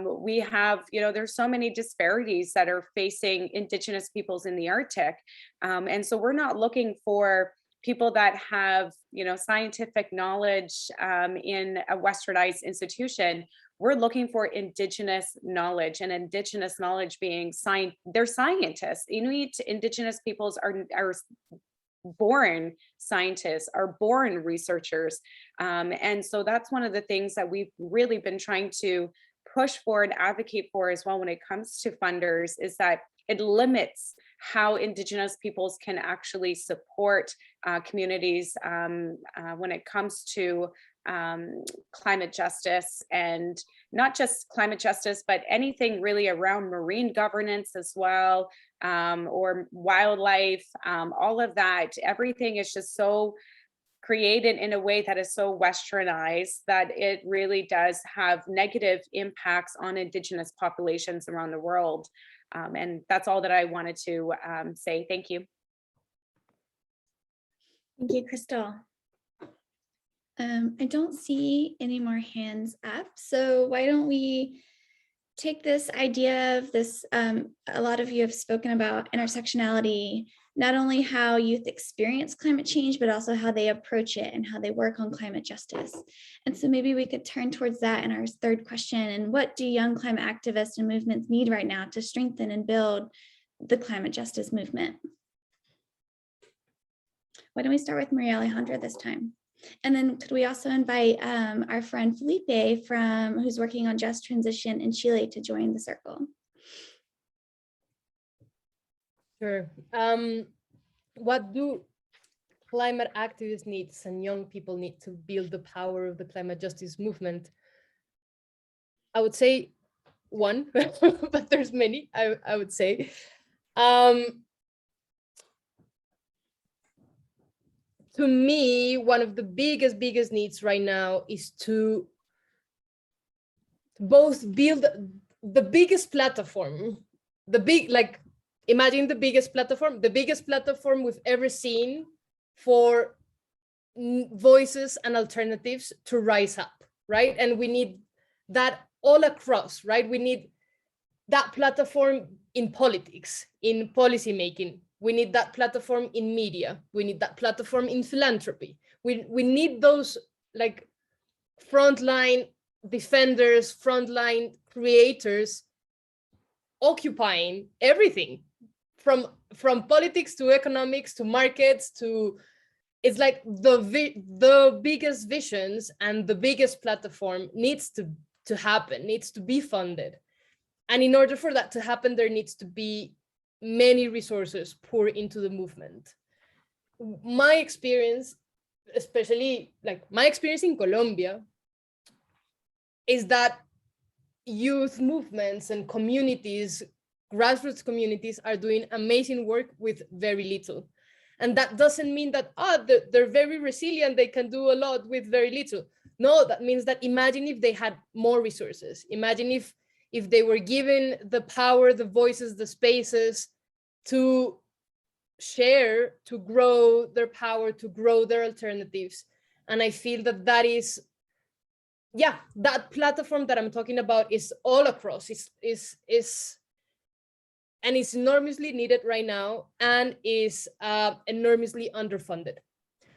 We have, there's so many disparities that are facing Indigenous peoples in the Arctic. And so we're not looking for people that have, scientific knowledge in a westernized institution. We're looking for Indigenous knowledge, and Indigenous knowledge being they're scientists. Inuit Indigenous peoples are born scientists, are born researchers. And so that's one of the things that we've really been trying to push for and advocate for as well when it comes to funders, is that it limits how Indigenous peoples can actually support communities when it comes to climate justice, and not just climate justice, but anything really around marine governance as well, or wildlife, all of that. Everything is just so created in a way that is so westernized that it really does have negative impacts on Indigenous populations around the world. And that's all that I wanted to say. Thank you. Thank you, Crystal. I don't see any more hands up, so why don't we take this idea of this, a lot of you have spoken about intersectionality, not only how youth experience climate change, but also how they approach it and how they work on climate justice. And so maybe we could turn towards that in our third question. And what do young climate activists and movements need right now to strengthen and build the climate justice movement? Why don't we start with Maria Alejandra this time? And then could we also invite our friend Felipe who's working on just transition in Chile to join the circle? Sure. What do climate activists need and young people need to build the power of the climate justice movement? I would say one, but there's many, I would say. To me, one of the biggest needs right now is to both build the biggest platform, imagine the biggest platform we've ever seen for voices and alternatives to rise up, right? And we need that all across, right? We need that platform in politics, in policy making. We need that platform in media. We need that platform in philanthropy. We need those like frontline defenders, frontline creators occupying everything from politics to economics to markets to, it's like the biggest visions and the biggest platform needs to happen, needs to be funded. And in order for that to happen, there needs to be many resources poured into the movement. My experience, especially like my experience in Colombia, is that youth movements and communities, grassroots communities, are doing amazing work with very little. And that doesn't mean that they're very resilient, they can do a lot with very little. No, that means that imagine if they had more resources. Imagine if they were given the power, the voices, the spaces to share, to grow their power, to grow their alternatives. And I feel that that is, yeah, that platform that I'm talking about is all across, and it's enormously needed right now, and is enormously underfunded.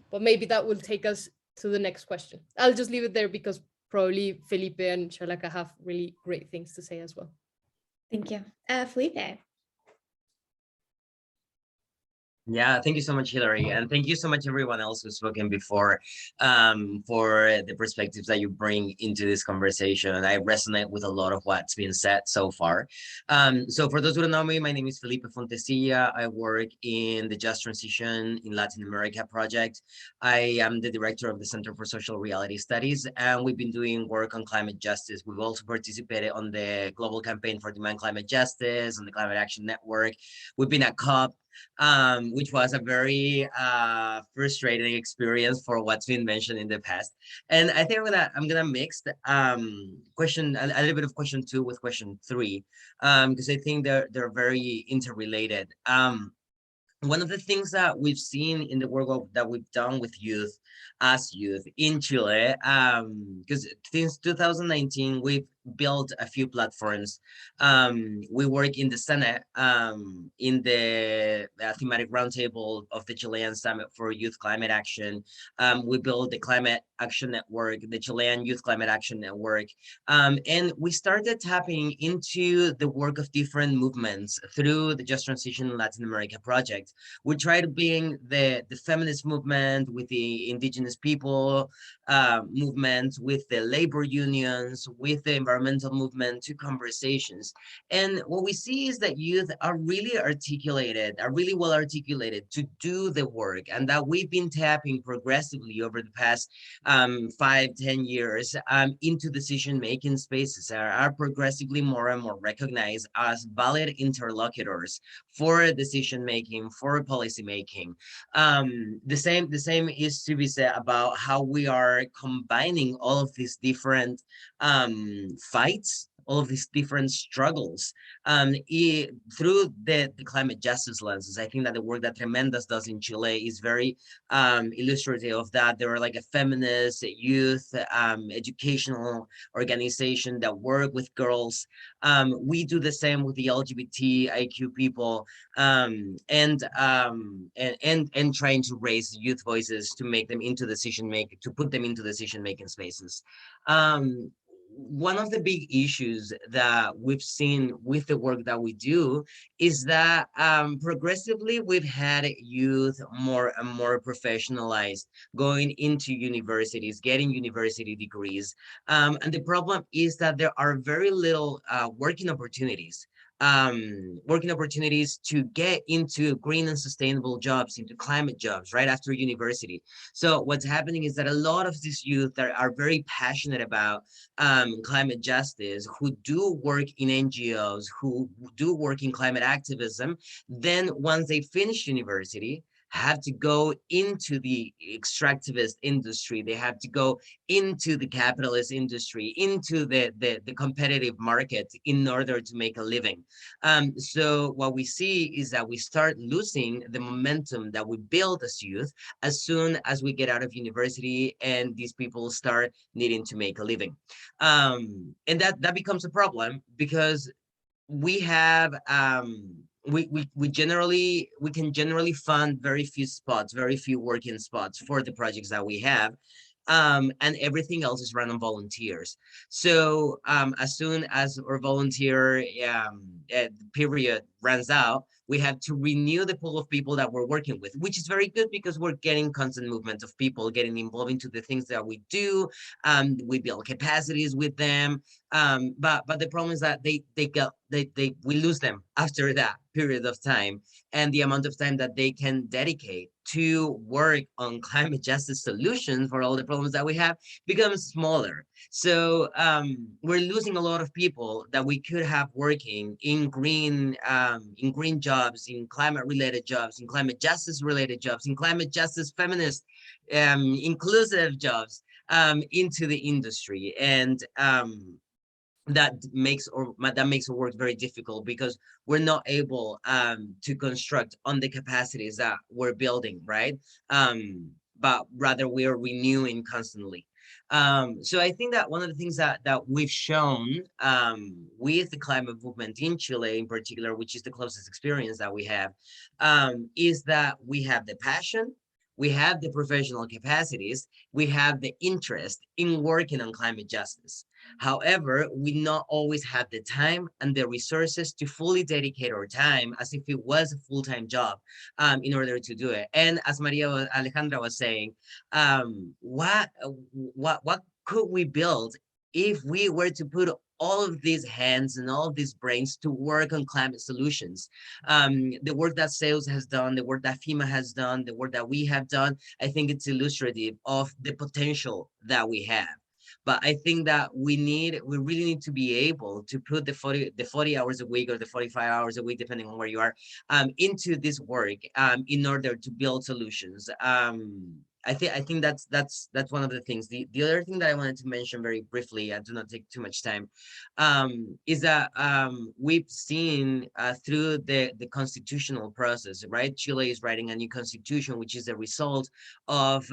But maybe that will take us to the next question. I'll just leave it there because probably Felipe and Shalaka have really great things to say as well. Thank you. Felipe. Yeah, thank you so much, Hillary. And thank you so much, everyone else who's spoken before, for the perspectives that you bring into this conversation. And I resonate with a lot of what's been said so far. So for those who don't know me, my name is Felipe Fontesilla. I work in the Just Transition in Latin America project. I am the director of the Center for Social Reality Studies, and we've been doing work on climate justice. We've also participated on the Global Campaign for Demand Climate Justice and the Climate Action Network. We've been at COP, which was a very frustrating experience for what's been mentioned in the past. And I think I'm gonna mix the, a little bit of question 2 with question 3, because I think they're very interrelated. One of the things that we've seen in the work that we've done with youth in Chile, because since 2019, we've built a few platforms. We work in the Senate, in the thematic roundtable of the Chilean Summit for Youth Climate Action. We built the Climate Action Network, the Chilean Youth Climate Action Network. And we started tapping into the work of different movements through the Just Transition Latin America project. We try to bring the feminist movement with the indigenous people movement, with the labor unions, with the environmental movement to conversations. And what we see is that youth are really well articulated to do the work, and that we've been tapping progressively over the past 5-10 years into decision-making spaces, are progressively more and more recognized as valid interlocutors for decision-making, for policy-making. The same is to be said about how we are combining all of these different fights, all of these different struggles through the climate justice lenses. I think that the work that Tremendas does in Chile is very illustrative of that. There are like a feminist, youth, educational organization that work with girls. We do the same with the LGBTIQ people, and trying to raise youth voices to make them into decision-making, to put them into decision-making spaces. One of the big issues that we've seen with the work that we do is that progressively we've had youth more and more professionalized, going into universities, getting university degrees. And the problem is that there are very little working opportunities to get into green and sustainable jobs, into climate jobs right after university. So what's happening is that a lot of these youth that are very passionate about climate justice, who do work in NGOs, who do work in climate activism, then once they finish university, have to go into the extractivist industry. They have to go into the capitalist industry, into the competitive market in order to make a living. So what we see is that we start losing the momentum that we build as youth as soon as we get out of university and these people start needing to make a living. And that becomes a problem, because we have we can generally fund very few spots, very few working spots for the projects that we have. And everything else is run on volunteers. So as soon as our volunteer period runs out, we have to renew the pool of people that we're working with, which is very good because we're getting constant movement of people getting involved into the things that we do. We build capacities with them. But the problem is that we lose them after that period of time, and the amount of time that they can dedicate to work on climate justice solutions for all the problems that we have becomes smaller. So we're losing a lot of people that we could have working in green jobs, in climate related jobs, in climate justice related jobs, in climate justice feminist inclusive jobs into the industry. And that makes our work very difficult because we're not able to construct on the capacities that we're building, right? But rather we are renewing constantly. So I think that one of the things that we've shown with the climate movement in Chile in particular, which is the closest experience that we have, is that we have the passion, we have the professional capacities, we have the interest in working on climate justice. However, we not always have the time and the resources to fully dedicate our time as if it was a full-time job in order to do it. And as Maria Alejandra was saying, what could we build if we were to put all of these hands and all of these brains to work on climate solutions? The work that SAILS has done, the work that FEMA has done, the work that we have done, I think it's illustrative of the potential that we have. But I think that we really need to be able to put the 40 hours a week or the 45 hours a week, depending on where you are, into this work in order to build solutions. I think that's one of the things. The other thing that I wanted to mention very briefly, I do not take too much time, is that we've seen through the constitutional process, right? Chile is writing a new constitution, which is a result of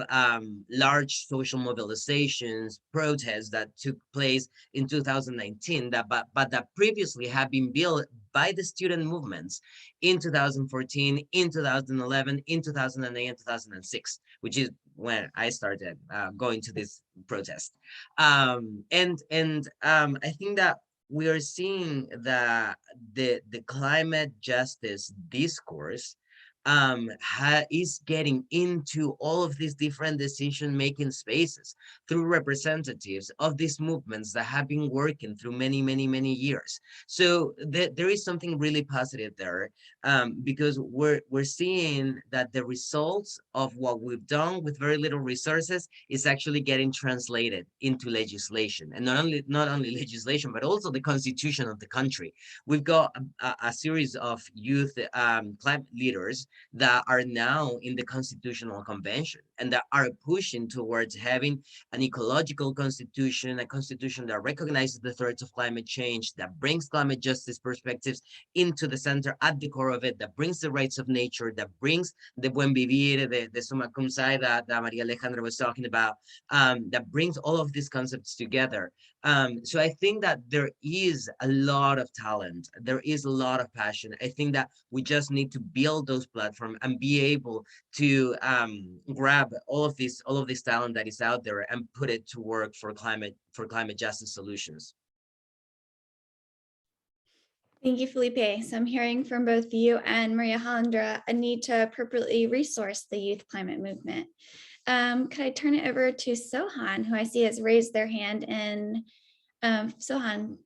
large social mobilizations, protests that took place in 2019, but that previously had been built by the student movements in 2014, in 2011, in 2008, and 2006, which is when I started going to this protest. And I think that we are seeing that the climate justice discourse is getting into all of these different decision-making spaces through representatives of these movements that have been working through many years. So there is something really positive there, because we're seeing that the results of what we've done with very little resources is actually getting translated into legislation, and not only legislation, but also the constitution of the country. We've got a series of youth climate leaders that are now in the Constitutional Convention and that are pushing towards having an ecological constitution, a constitution that recognizes the threats of climate change, that brings climate justice perspectives into the center, at the core of it, that brings the rights of nature, that brings the buen vivir, the summa cum laude that Maria Alejandra was talking about, that brings all of these concepts together. So I think that there is a lot of talent, there is a lot of passion. I think that we just need to build those platforms and be able to grab all of this talent that is out there and put it to work for climate justice solutions. Thank you, Felipe. So I'm hearing from both you and Maria Alejandra a need to appropriately resource the youth climate movement. Could I turn it over to Sohan, who I see has raised their hand? And Sohan.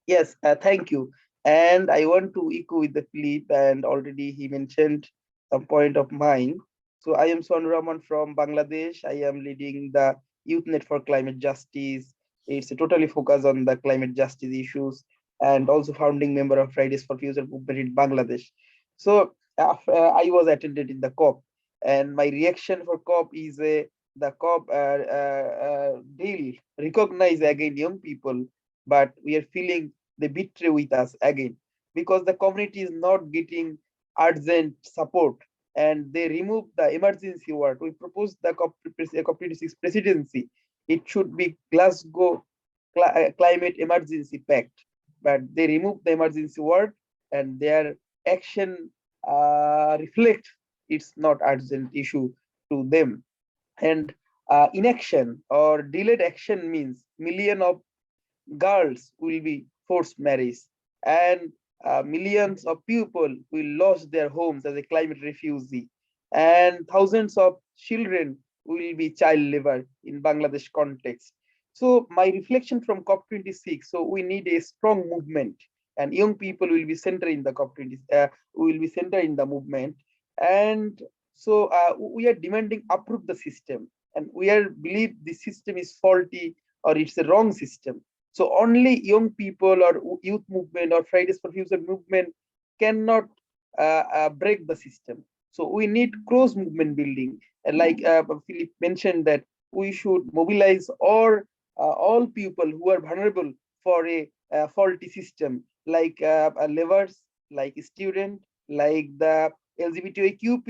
Yes, thank you. And I want to echo with the Philip, and already he mentioned some point of mine. So I am Son Rahman from Bangladesh. I am leading the Youth Net for Climate Justice. It's a totally focus on the climate justice issues, and also founding member of Fridays for Future movement in Bangladesh. So I was attended in the COP, and my reaction for COP is the COP deal recognize again young people, but we are feeling they betray with us again because the community is not getting urgent support, and they remove the emergency word. We propose the COP26 presidency. It should be Glasgow Climate Emergency Pact, but they remove the emergency word, and their action reflect it's not urgent issue to them. And inaction or delayed action means million of girls will be forced marriage, and millions of people will lose their homes as a climate refugee, and thousands of children will be child labor in Bangladesh context. So my reflection from COP26, so we need a strong movement, and young people will be centered in the COP20, will be centered in the movement. And so we are demanding approve the system, and we are believe the system is faulty or it's a wrong system. So only young people or youth movement or Fridays for Future movement cannot break the system. So we need cross movement building. And like Philip mentioned, that we should mobilize all people who are vulnerable for a faulty system, like laborers, like student, like the LGBTQ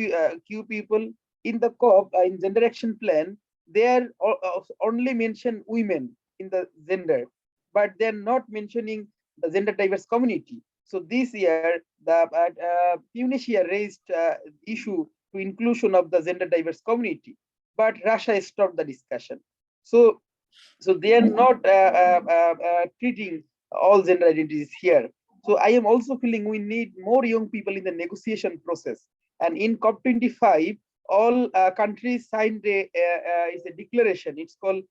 people. In the COP, in gender action plan, they are only mention women in the gender, but they're not mentioning the gender diverse community. So this year, the Tunisia raised issue to inclusion of the gender diverse community, but Russia stopped the discussion. So they are not treating all gender identities here. So I am also feeling we need more young people in the negotiation process. And in COP25, all countries signed is a declaration. It's called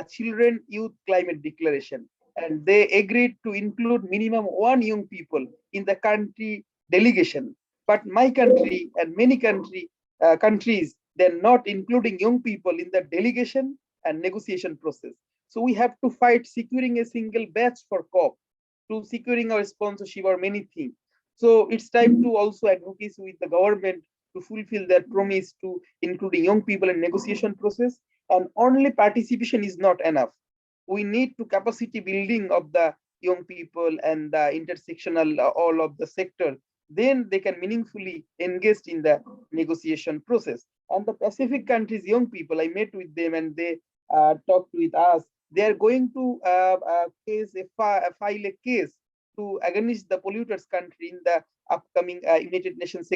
Children Youth Climate Declaration, and they agreed to include minimum one young people in the country delegation. But my country and many countries, they're not including young people in the delegation and negotiation process. So we have to fight securing a single batch for COP, to securing our sponsorship or many things. So it's time to also advocate with the government to fulfill their promise to including young people in negotiation process. And only participation is not enough. We need to capacity building of the young people and the intersectional all of the sector. Then they can meaningfully engage in the negotiation process. And the Pacific countries, young people, I met with them and they talked with us. They are going to file a case to against the polluters country in the upcoming United Nations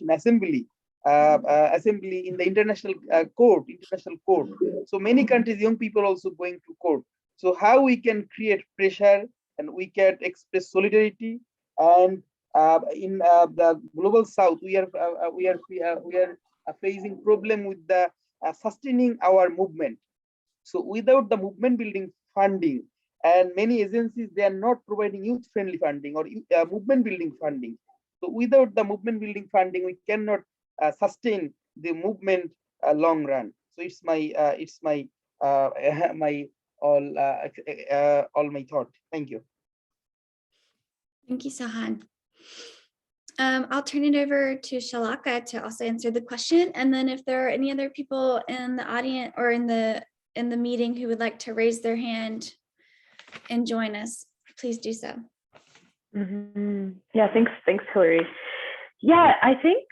Assembly. Assembly in the international court. So many countries, young people also going to court. So how we can create pressure and we can express solidarity. And in the global south, we are facing problem with the sustaining our movement. So without the movement building funding, and many agencies, they are not providing youth friendly funding or movement building funding. So without the movement building funding, we cannot sustain the movement long run. So it's my my all my thought. Thank you. Thank you, Sahan. I'll turn it over to Shalaka to also answer the question. And then if there are any other people in the audience or in the meeting who would like to raise their hand and join us, please do so. Yeah, thanks, Hillary. Yeah, I think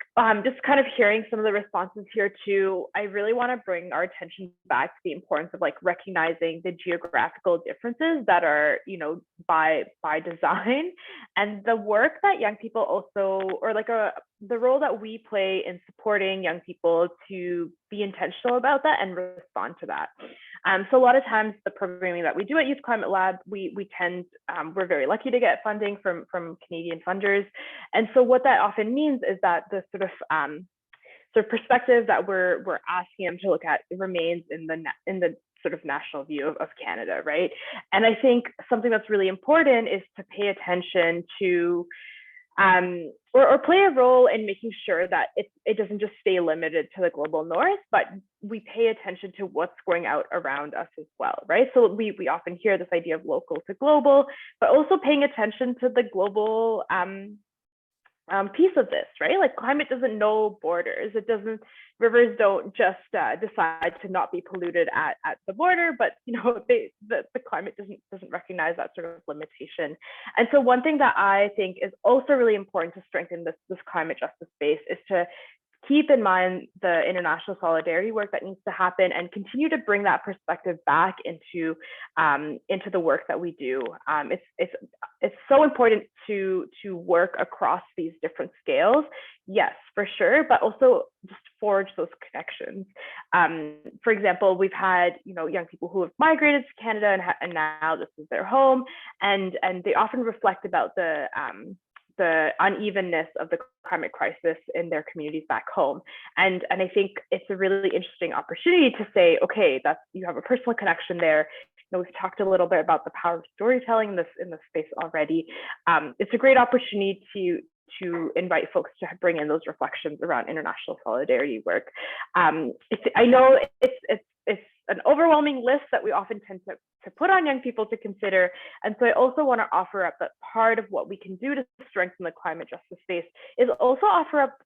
just kind of hearing some of the responses here too, I really want to bring our attention back to the importance of like recognizing the geographical differences that are, you know, by design, and the work that young people also, or like the role that we play in supporting young people to be intentional about that and respond to that. So a lot of times the programming that we do at Youth Climate Lab, we tend, we're very lucky to get funding from Canadian funders. And so what that often means is that the sort of perspective that we're asking them to look at remains in the sort of national view of Canada, right? And I think something that's really important is to pay attention to or play a role in making sure that it doesn't just stay limited to the global north, but we pay attention to what's going out around us as well, right? So we often hear this idea of local to global, but also paying attention to the global piece of this, right? Like climate doesn't know borders. Rivers don't just decide to not be polluted at the border, but you know, the climate doesn't recognize that sort of limitation. And so one thing that I think is also really important to strengthen this climate justice space is to keep in mind the international solidarity work that needs to happen and continue to bring that perspective back into the work that we do. It's so important to work across these different scales, yes, for sure, but also just forge those connections. For example, we've had young people who have migrated to Canada and now this is their home, and they often reflect about the unevenness of the climate crisis in their communities back home. And I think it's a really interesting opportunity to say, okay, you have a personal connection there. We've talked a little bit about the power of storytelling in this space already. It's a great opportunity to invite folks to bring in those reflections around international solidarity work. I know it's an overwhelming list that we often tend to put on young people to consider. And so I also want to offer up that part of what we can do to strengthen the climate justice space is also offer up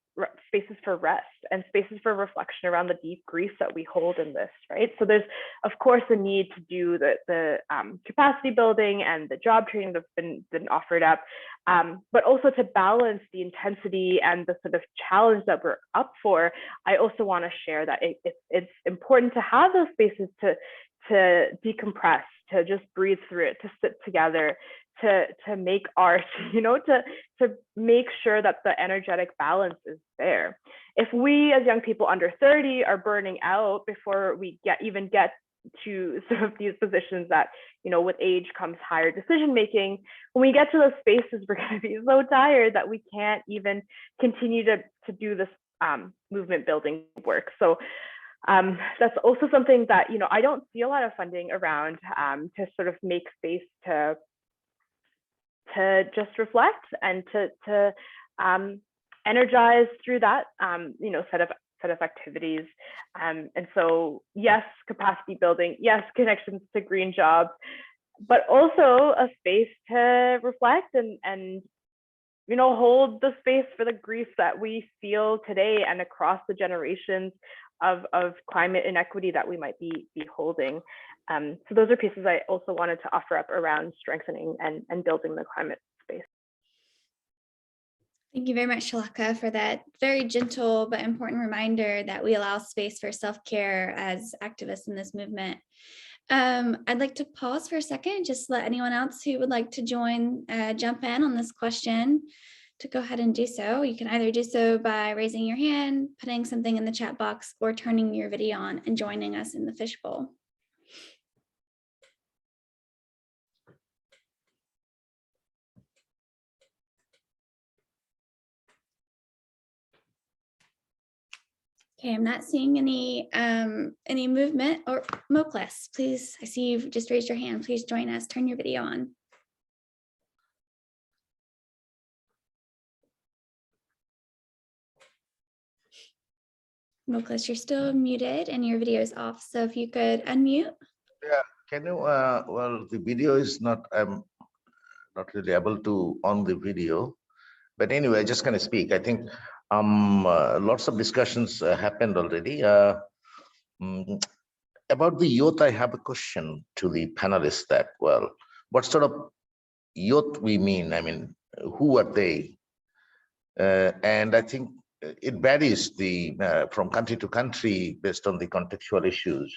spaces for rest and spaces for reflection around the deep grief that we hold in this, right? So there's, of course, a need to do the capacity building and the job training that's been offered up, but also to balance the intensity and the sort of challenge that we're up for. I also want to share that it's important to have those spaces to decompress, to just breathe through it, to sit together, to make art, to make sure that the energetic balance is there. If we as young people under 30 are burning out before we even get to sort of these positions that, with age comes higher decision making, when we get to those spaces, we're going to be so tired that we can't even continue to do this movement building work. So that's also something that, I don't see a lot of funding around to sort of make space to just reflect and to energize through that, set of activities. And so, yes, capacity building, yes, connections to green jobs, but also a space to reflect and hold the space for the grief that we feel today and across the generations of climate inequity that we might be holding. So those are pieces I also wanted to offer up around strengthening and building the climate space. Thank you very much, Shalaka, for that very gentle but important reminder that we allow space for self-care as activists in this movement. I'd like to pause for a second, just let anyone else who would like to jump in on this question to go ahead and do so. You can either do so by raising your hand, putting something in the chat box, or turning your video on and joining us in the fishbowl. Okay, I'm not seeing any movement. Or Mokles, please, I see you've just raised your hand. Please join us, turn your video on. Mokles, you're still muted and your video is off. So if you could unmute. Yeah, can you, well, the video is not, I'm not really able to on the video, but anyway, just gonna speak. I think lots of discussions happened already. About the youth, I have a question to the panelists that, well, what sort of youth we mean? I mean, who are they? And I think it varies from country to country based on the contextual issues,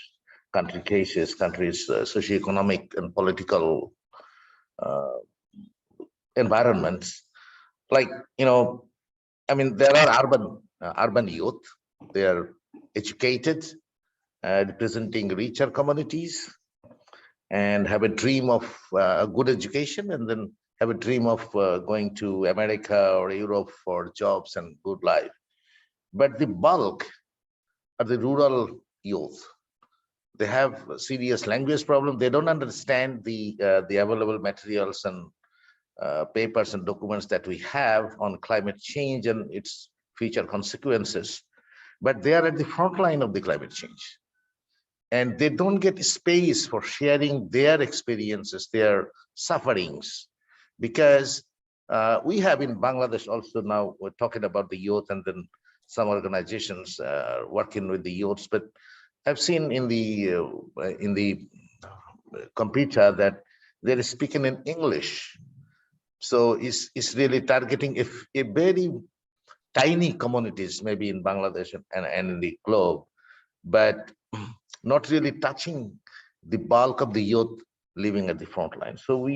country cases, countries' socioeconomic and political environments. Like, I mean, there are urban youth. They are educated, representing richer communities, and have a dream of a good education, and then have a dream of going to America or Europe for jobs and good life. But the bulk are the rural youth. They have a serious language problem. They don't understand the available materials and papers and documents that we have on climate change and its future consequences. But they are at the front line of the climate change. And they don't get space for sharing their experiences, their sufferings, because we have in Bangladesh also now, we're talking about the youth and then some organizations working with the youths, but I've seen in the computer that they're speaking in English. So it's really targeting a very tiny communities, maybe in Bangladesh and in the globe, but not really touching the bulk of the youth living at the front line. So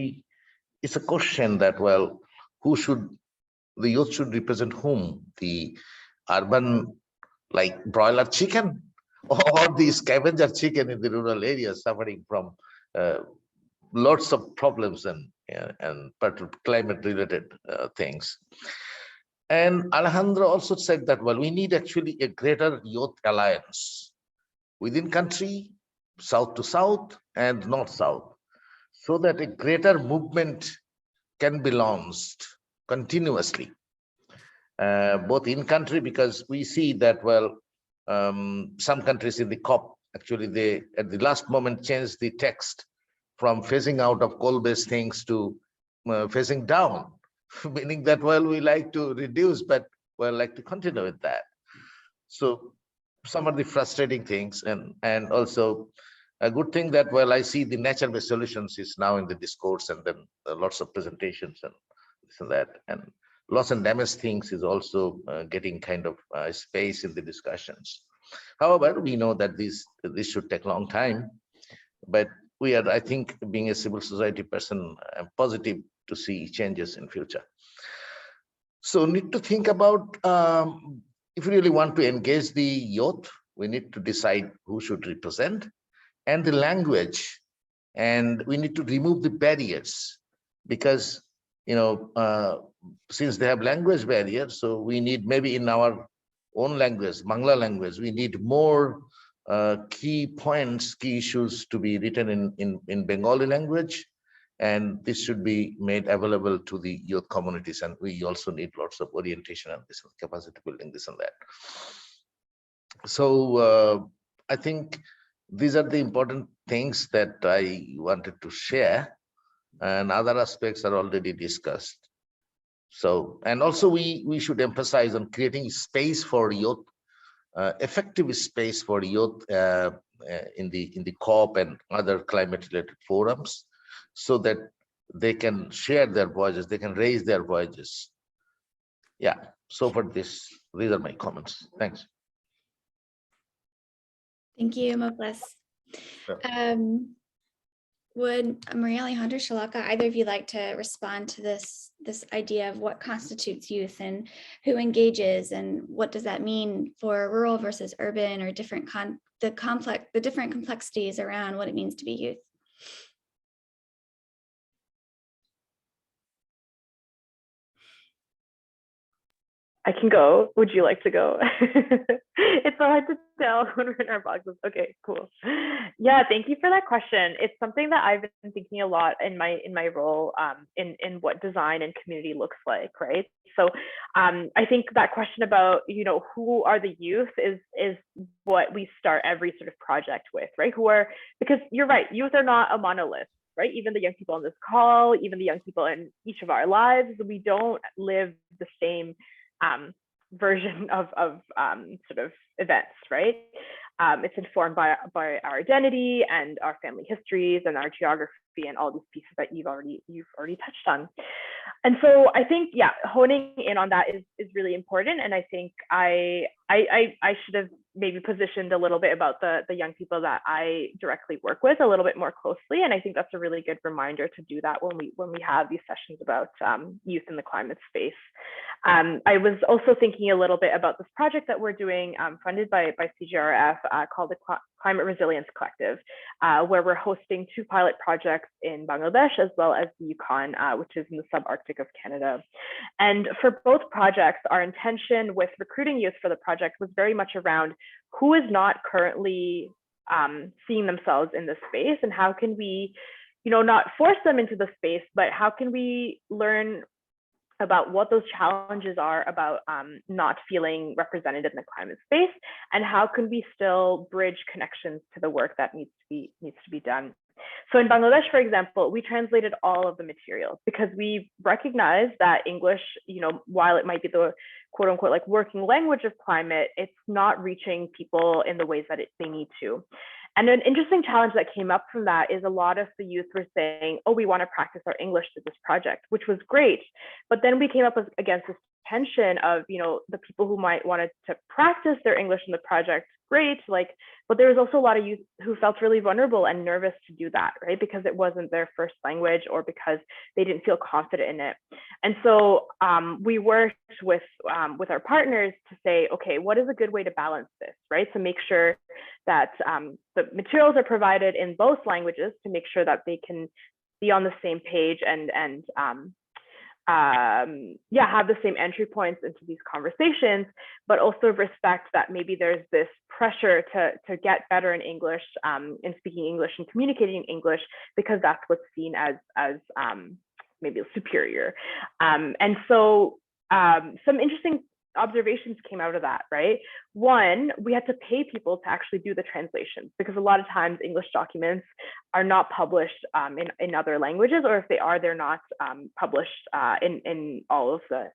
it's a question that, well, the youth should represent whom? The urban, like broiler chicken, or the scavenger chicken in the rural areas suffering from lots of problems and climate related things. And Alejandro also said that, well, we need actually a greater youth alliance within country, south to south and north south, so that a greater movement can be launched continuously, both in country, because we see that, well, some countries in the COP, actually they at the last moment changed the text from phasing out of coal-based things to phasing down, meaning that, well, we like to reduce, but well, like to continue with that. So some of the frustrating things, and also a good thing that, well, I see the nature-based solutions is now in the discourse, and then lots of presentations and this and that, and loss and damage things is also getting kind of space in the discussions. However, we know that this should take a long time, but we are, I think, being a civil society person, I'm positive to see changes in future. So need to think about, if we really want to engage the youth, we need to decide who should represent and the language, and we need to remove the barriers, because, you know, since they have language barriers, so we need maybe in our own language, Bangla language, we need more key points, key issues to be written in Bengali language, and this should be made available to the youth communities. And we also need lots of orientation and this capacity building, this and that. So I think these are the important things that I wanted to share, and other aspects are already discussed. So, and also we should emphasize on creating space for youth, effective space for youth in the COP and other climate related forums, so that they can share their voices, they can raise their voices. Yeah, so for this, these are my comments. Thanks. Thank you, Mokles. Sure. Would Maria Alejandra, Shalaka, either of you like to respond to this idea of what constitutes youth and who engages, and what does that mean for rural versus urban, or different the different complexities around what it means to be youth? I can go. Would you like to go? It's so hard to tell when we're in our boxes. Okay, cool. Yeah, thank you for that question. It's something that I've been thinking a lot in my role in what design and community looks like, right? So I think that question about, you know, who are the youth is what we start every sort of project with, right? Because you're right, youth are not a monolith, right? Even the young people on this call, even the young people in each of our lives, we don't live the same version of sort of events, right? It's informed by our identity and our family histories and our geography and all these pieces that you've already touched on. And so I think, yeah, honing in on that is really important. And I think I should have maybe positioned a little bit about the young people that I directly work with a little bit more closely. And I think that's a really good reminder to do that when we have these sessions about youth in the climate space. I was also thinking a little bit about this project that we're doing, funded by CJRF, called the Climate Resilience Collective, where we're hosting 2 pilot projects in Bangladesh as well as the Yukon, which is in the subarctic of Canada. And for both projects, our intention with recruiting youth for the project was very much around who is not currently seeing themselves in this space, and how can we, you know, not force them into the space, but how can we learn about what those challenges are about not feeling represented in the climate space, and how can we still bridge connections to the work that needs to be done. So in Bangladesh, for example, we translated all of the materials because we recognize that English, you know, while it might be the quote unquote like working language of climate, it's not reaching people in the ways that they need to. And an interesting challenge that came up from that is a lot of the youth were saying, oh, we want to practice our English through this project, which was great. But then we came up against this tension of, you know, the people who might want to practice their English in the project, great, like, but there was also a lot of youth who felt really vulnerable and nervous to do that, right? Because it wasn't their first language or because they didn't feel confident in it. And so we worked with our partners to say, okay, what is a good way to balance this, right? To make sure that the materials are provided in both languages to make sure that they can be on the same page and have the same entry points into these conversations, but also respect that maybe there's this pressure to get better in English, in speaking English and communicating in English, because that's what's seen as maybe superior. And so some interesting observations came out of that, right? One, we had to pay people to actually do the translations, because a lot of times English documents are not published in other languages, or if they are, they're not published in all of the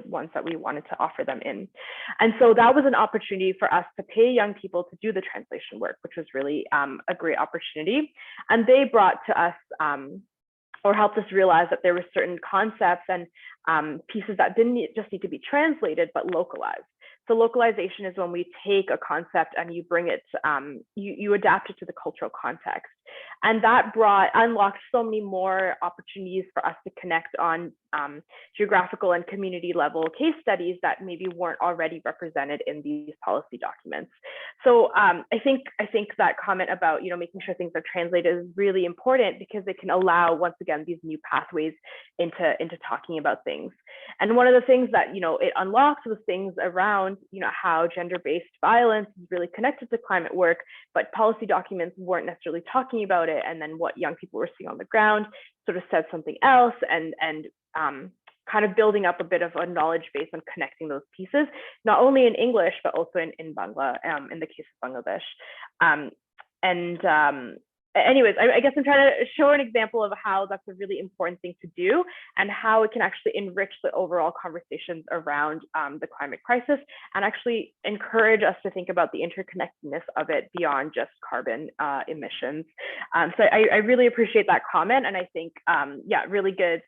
ones that we wanted to offer them in. And so that was an opportunity for us to pay young people to do the translation work, which was really a great opportunity. And they brought to us or helped us realize that there were certain concepts and pieces that didn't just need to be translated, but localized. So localization is when we take a concept and you bring it, you adapt it to the cultural context. And that unlocked so many more opportunities for us to connect on geographical and community level case studies that maybe weren't already represented in these policy documents. So I think that comment about, you know, making sure things are translated is really important, because it can allow, once again, these new pathways into talking about things. And one of the things that, you know, it unlocks was things around, you know, how gender-based violence is really connected to climate work, but policy documents weren't necessarily talking about it. And then what young people were seeing on the ground sort of said something else, and kind of building up a bit of a knowledge base on connecting those pieces, not only in English, but also in Bangla, in the case of Bangladesh. Anyways, I guess I'm trying to show an example of how that's a really important thing to do, and how it can actually enrich the overall conversations around the climate crisis, and actually encourage us to think about the interconnectedness of it beyond just carbon emissions. So I really appreciate that comment, and I think, yeah, really good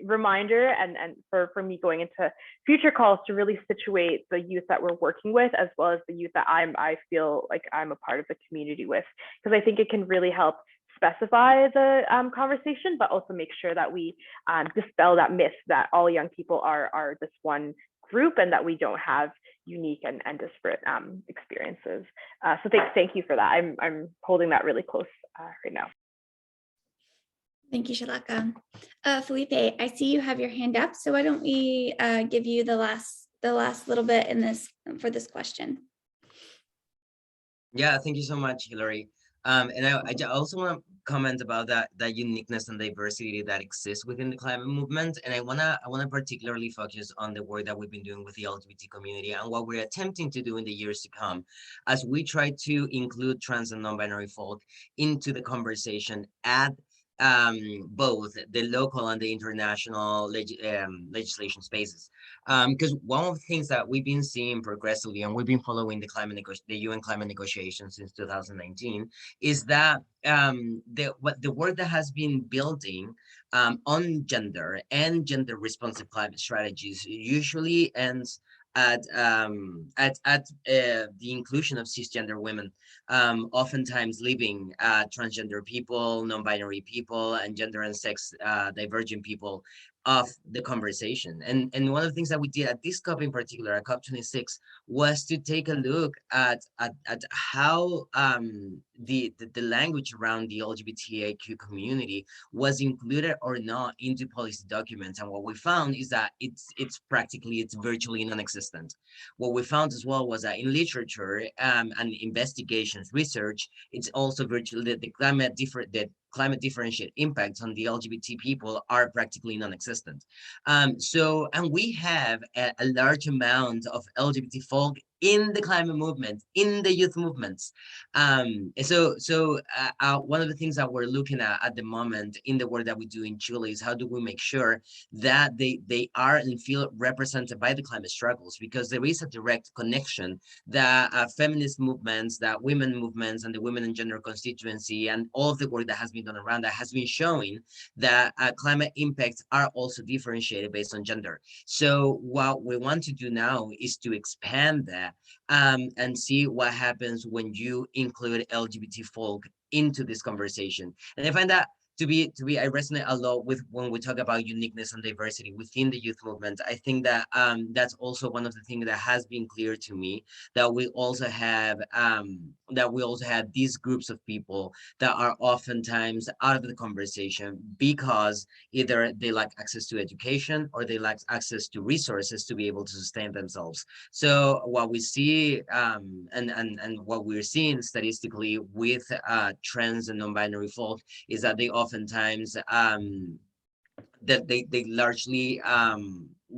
reminder, and for me going into future calls to really situate the youth that we're working with, as well as the youth that I feel like I'm a part of the community with, because I think it can really help specify the conversation, but also make sure that we dispel that myth that all young people are this one group, and that we don't have unique and disparate experiences. So thank you for that. I'm holding that really close right now. Thank you, Shalaka. Felipe, I see you have your hand up, so why don't we give you the last little bit in this for this question. Yeah, thank you so much, Hillary. And I also want to comment about that uniqueness and diversity that exists within the climate movement. And I wanna particularly focus on the work that we've been doing with the LGBT community and what we're attempting to do in the years to come, as we try to include trans and non-binary folk into the conversation at both the local and the international legislation spaces. Because one of the things that we've been seeing progressively, and we've been following the UN climate negotiations since 2019, is that the work that has been building on gender and gender responsive climate strategies usually ends at the inclusion of cisgender women, oftentimes leaving transgender people, non-binary people, and gender and sex divergent people of the conversation. And one of the things that we did at this COP in particular, at COP26, was to take a look at how the language around the LGBTIQ community was included or not into policy documents. And what we found is that it's virtually non-existent. What we found as well was that in literature and investigations, research, it's also virtually the climate differentiate impacts on the LGBT people are practically non-existent. And we have a large amount of LGBT folk in the climate movement, in the youth movements. And one of the things that we're looking at the moment in the work that we do in Chile is how do we make sure that they are and feel represented by the climate struggles, because there is a direct connection that feminist movements, that women movements, and the women and gender constituency, and all of the work that has been done around that has been showing that climate impacts are also differentiated based on gender. So what we want to do now is to expand that and see what happens when you include LGBT folk into this conversation. And I find that I resonate a lot with when we talk about uniqueness and diversity within the youth movement. I think that that's also one of the things that has been clear to me, that we also have these groups of people that are oftentimes out of the conversation because either they lack access to education or they lack access to resources to be able to sustain themselves. So what we see and what we're seeing statistically with trans and non-binary folk is that they oftentimes that they largely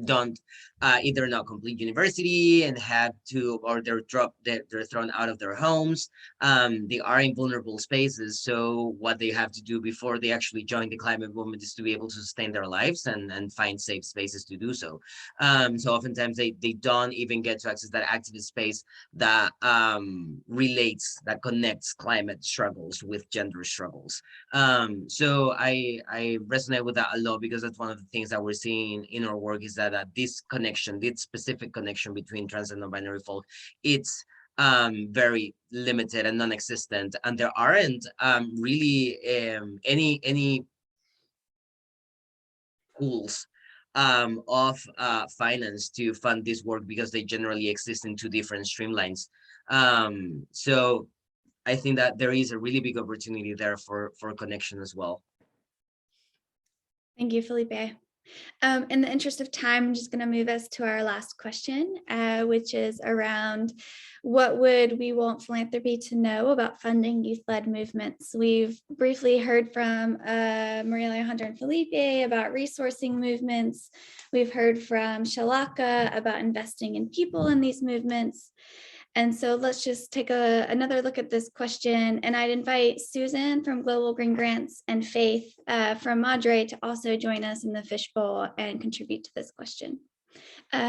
don't either not complete university and have to, or they're thrown out of their homes. They are in vulnerable spaces. So what they have to do before they actually join the climate movement is to be able to sustain their lives and find safe spaces to do so. So oftentimes they don't even get to access that activist space that relates, that connects climate struggles with gender struggles. So I resonate with that a lot, because that's one of the things that we're seeing in our work, is that this connection, this specific connection between trans and non-binary folk, it's very limited and non-existent, and there aren't really any pools of finance to fund this work, because they generally exist in two different streamlines. So I think that there is a really big opportunity there for connection as well. Thank you, Felipe. In the interest of time, I'm just going to move us to our last question, which is around what would we want philanthropy to know about funding youth-led movements? We've briefly heard from Maria Alejandra and Felipe about resourcing movements. We've heard from Shalaka about investing in people in these movements. And so let's just take another look at this question. And I'd invite Susan from Global Green Grants and Faith from Madre to also join us in the fishbowl and contribute to this question.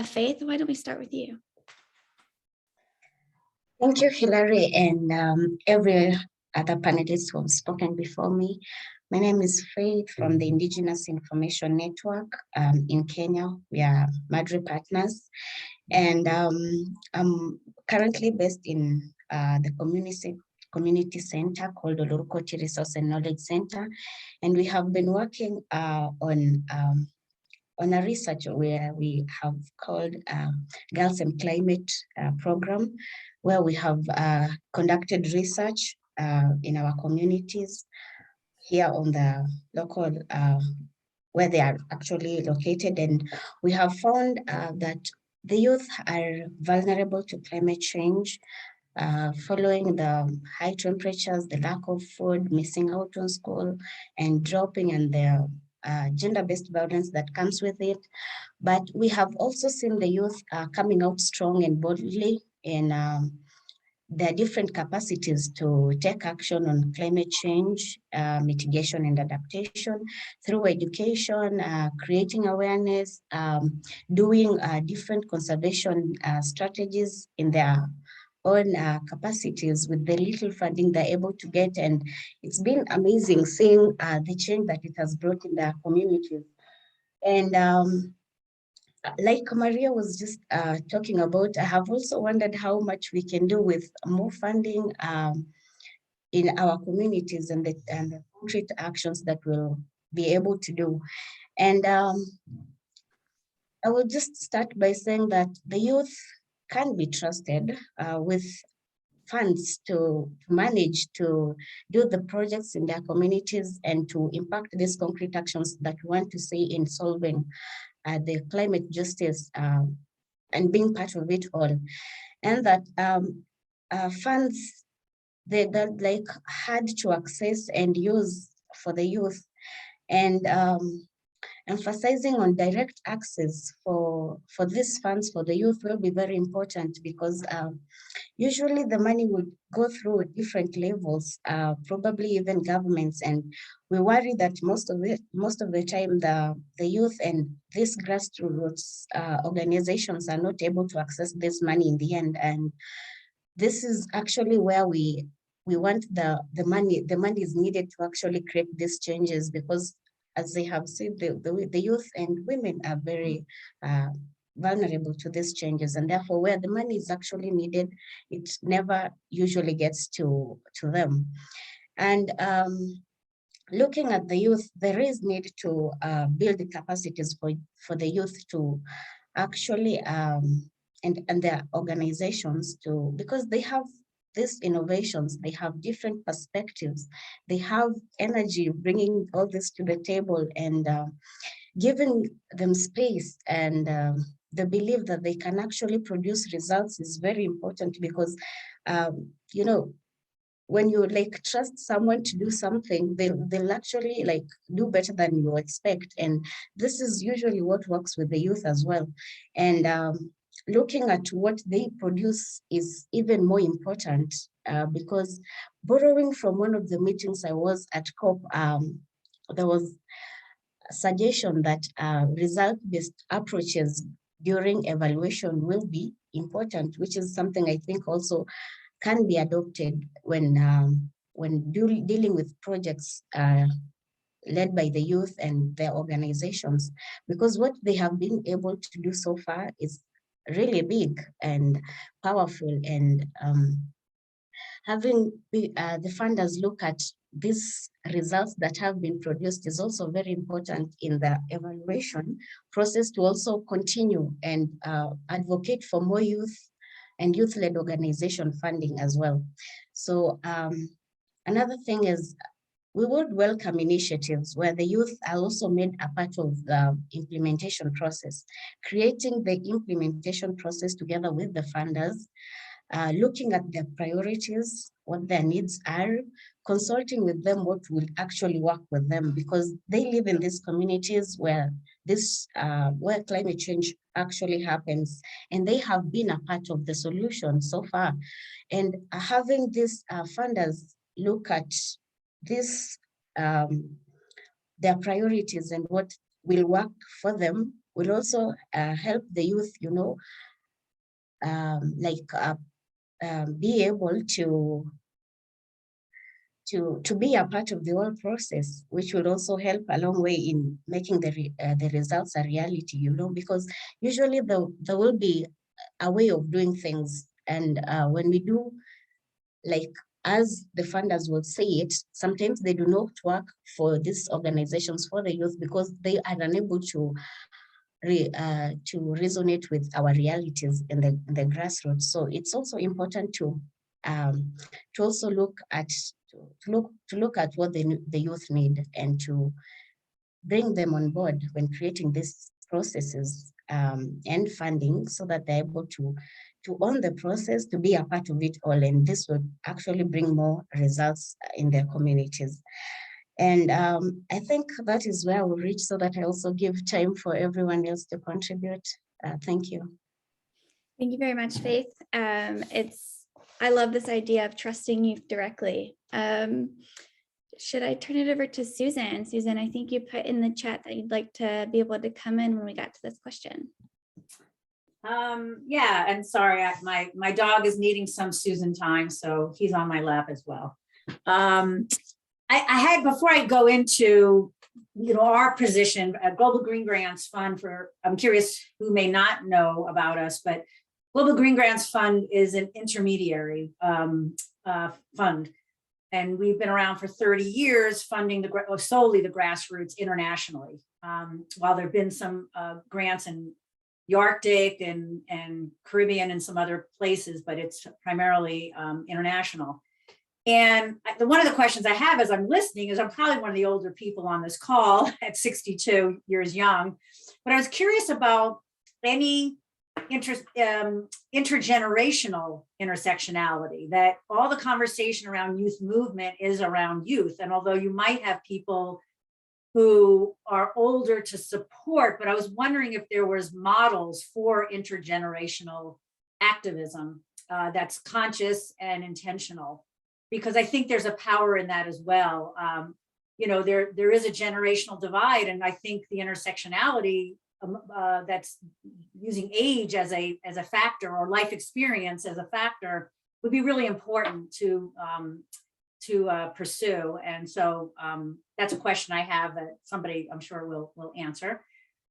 Faith, why don't we start with you? Thank you, Hilary, and every other panelist who have spoken before me. My name is Faith from the Indigenous Information Network in Kenya. We are Madre partners. And I'm currently based in the community center called Olorukoti Resource and Knowledge Center. And we have been working on a research where we have called Girls and Climate program, where we have conducted research in our communities here on the local, where they are actually located. And we have found that the youth are vulnerable to climate change following the high temperatures, the lack of food, missing out on school, and dropping, and the gender-based violence that comes with it. But we have also seen the youth coming out strong and boldly in their different capacities to take action on climate change, mitigation and adaptation through education, creating awareness, doing different conservation strategies in their own capacities with the little funding they're able to get. And it's been amazing seeing the change that it has brought in their communities. And like Maria was just talking about, I have also wondered how much we can do with more funding in our communities and the concrete actions that we'll be able to do. And I will just start by saying that the youth can be trusted with funds to manage to do the projects in their communities and to impact these concrete actions that we want to see in solving the climate justice and being part of it all. And that funds that like hard to access and use for the youth. And emphasizing on direct access for these funds for the youth will be very important, because usually the money would go through different levels, probably even governments, and we worry that most of the time the youth and these grassroots organizations are not able to access this money in the end. And this is actually where we want the money is needed to actually create these changes, because as they have said, the youth and women are very vulnerable to these changes, and therefore where the money is actually needed, it never usually gets to them. And looking at the youth, there is need to build the capacities for the youth to actually and their organizations to, because they have these innovations, they have different perspectives, they have energy bringing all this to the table, and giving them space and the belief that they can actually produce results is very important, because you know, when you like trust someone to do something, they'll actually like do better than you expect. And this is usually what works with the youth as well. And looking at what they produce is even more important, because borrowing from one of the meetings I was at COP, there was a suggestion that result-based approaches during evaluation will be important, which is something I think also can be adopted when dealing with projects led by the youth and their organizations, because what they have been able to do so far is really big and powerful. And having the funders look at these results that have been produced is also very important in the evaluation process, to also continue and advocate for more youth and youth-led organization funding as well. So another thing is, we would welcome initiatives where the youth are also made a part of the implementation process, creating the implementation process together with the funders, looking at their priorities, what their needs are, consulting with them what will actually work with them, because they live in these communities where where climate change actually happens, and they have been a part of the solution so far. And having these funders look at this, their priorities and what will work for them, will also help the youth, you know, be able to be a part of the whole process, which will also help a long way in making the results a reality, you know, because usually there will be a way of doing things. And when we do, like, as the funders will say it, sometimes they do not work for these organizations, for the youth, because they are unable to resonate with our realities in the grassroots. So it's also important to also look at what the youth need, and to bring them on board when creating these processes and funding, so that they're able to own the process, to be a part of it all. And this would actually bring more results in their communities. And I think that is where we'll reach, so that I also give time for everyone else to contribute. Thank you. Thank you very much, Faith. I love this idea of trusting youth directly. Should I turn it over to Susan? Susan, I think you put in the chat that you'd like to be able to come in when we got to this question. Yeah, and sorry, my dog is needing some Susan time, so he's on my lap as well. I had, before I go into, you know, our position at Global Green Grants Fund, I'm curious who may not know about us, but Global Green Grants Fund is an intermediary fund, and we've been around for 30 years funding solely the grassroots internationally. While there have been some grants in the Arctic and Caribbean and some other places, but it's primarily international. And one of the questions I have as I'm listening is, I'm probably one of the older people on this call at 62 years young, but I was curious about any intergenerational intersectionality, that all the conversation around youth movement is around youth. And although you might have people who are older to support, but I was wondering if there was models for intergenerational activism that's conscious and intentional, because I think there's a power in that as well. You know, there is a generational divide, and I think the intersectionality that's using age as a factor, or life experience as a factor, would be really important to pursue. And so that's a question I have that somebody I'm sure will answer.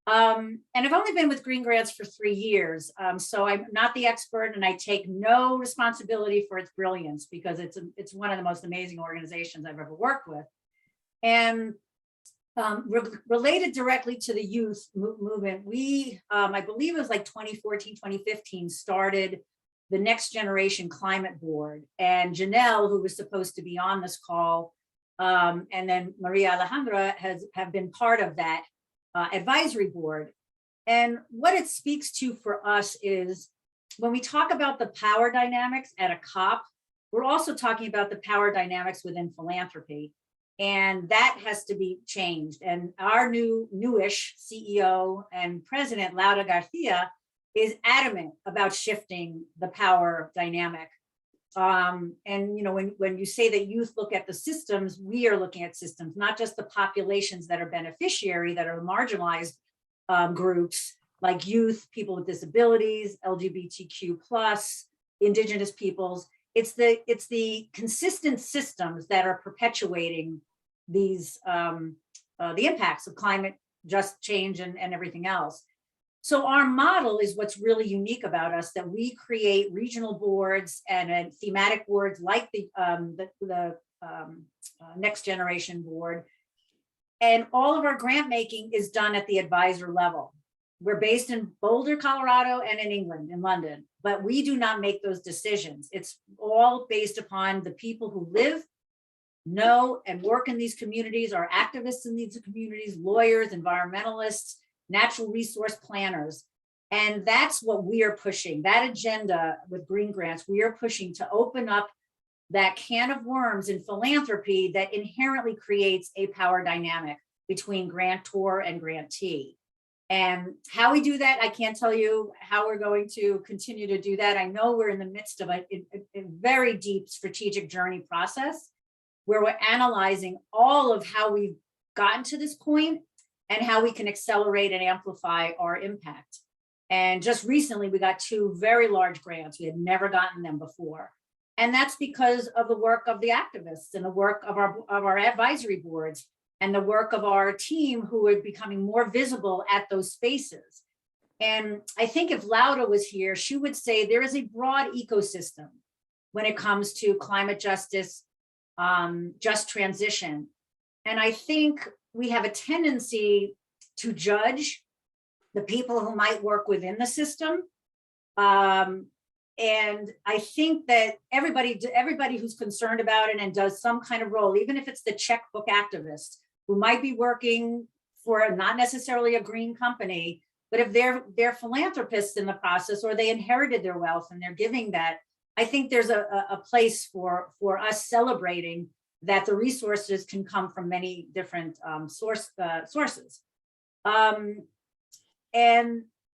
And I've only been with Green Grants for 3 years, so I'm not the expert, and I take no responsibility for its brilliance, because it's one of the most amazing organizations I've ever worked with. And related directly to the youth movement, we, I believe it was like 2014, 2015, started the Next Generation Climate Board. And Janelle, who was supposed to be on this call, and then Maria Alejandra have been part of that advisory board. And what it speaks to for us is, when we talk about the power dynamics at a COP, we're also talking about the power dynamics within philanthropy. And that has to be changed. And our newish CEO and president, Laura Garcia, is adamant about shifting the power dynamic. And you know, when you say that youth look at the systems, we are looking at systems, not just the populations that are beneficiary, that are marginalized groups like youth, people with disabilities, LGBTQ+, indigenous peoples. It's the consistent systems that are perpetuating these the impacts of climate just change and everything else. So our model is what's really unique about us, that we create regional boards and thematic boards like the Next Generation Board. And all of our grant making is done at the advisor level. We're based in Boulder, Colorado, and in England, in London, but we do not make those decisions. It's all based upon the people who live, know, and work in these communities, are activists in these communities, lawyers, environmentalists, natural resource planners. And that's what we are pushing, that agenda with Green Grants. We are pushing to open up that can of worms in philanthropy that inherently creates a power dynamic between grantor and grantee. And how we do that, I can't tell you how we're going to continue to do that. I know we're in the midst of a very deep strategic journey process where we're analyzing all of how we've gotten to this point and how we can accelerate and amplify our impact. And just recently, we got 2 very large grants. We had never gotten them before. And that's because of the work of the activists and the work of our advisory boards and the work of our team, who are becoming more visible at those spaces. And I think if Laura was here, she would say there is a broad ecosystem when it comes to climate justice, just transition. And I think we have a tendency to judge the people who might work within the system. And I think that everybody who's concerned about it and does some kind of role, even if it's the checkbook activist who might be working for not necessarily a green company, but if they're philanthropists in the process, or they inherited their wealth and they're giving that, I think there's a place for us celebrating that the resources can come from many different sources. And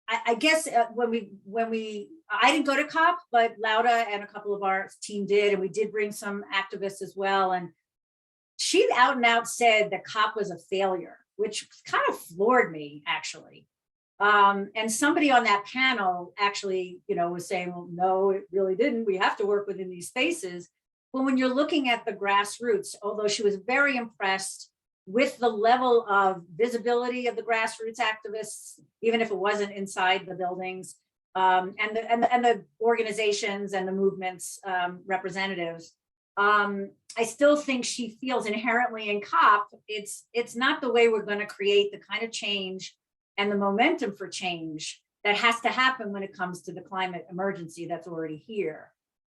I guess I didn't go to COP, but Laura and a couple of our team did, and we did bring some activists as well. And she out and out said that COP was a failure, which kind of floored me, actually. And somebody on that panel actually, was saying, well, no, it really didn't. We have to work within these spaces. But when you're looking at the grassroots, although she was very impressed with the level of visibility of the grassroots activists, even if it wasn't inside the buildings, and the organizations and the movements representatives, I still think she feels inherently in COP, it's not the way we're going to create the kind of change and the momentum for change that has to happen when it comes to the climate emergency that's already here.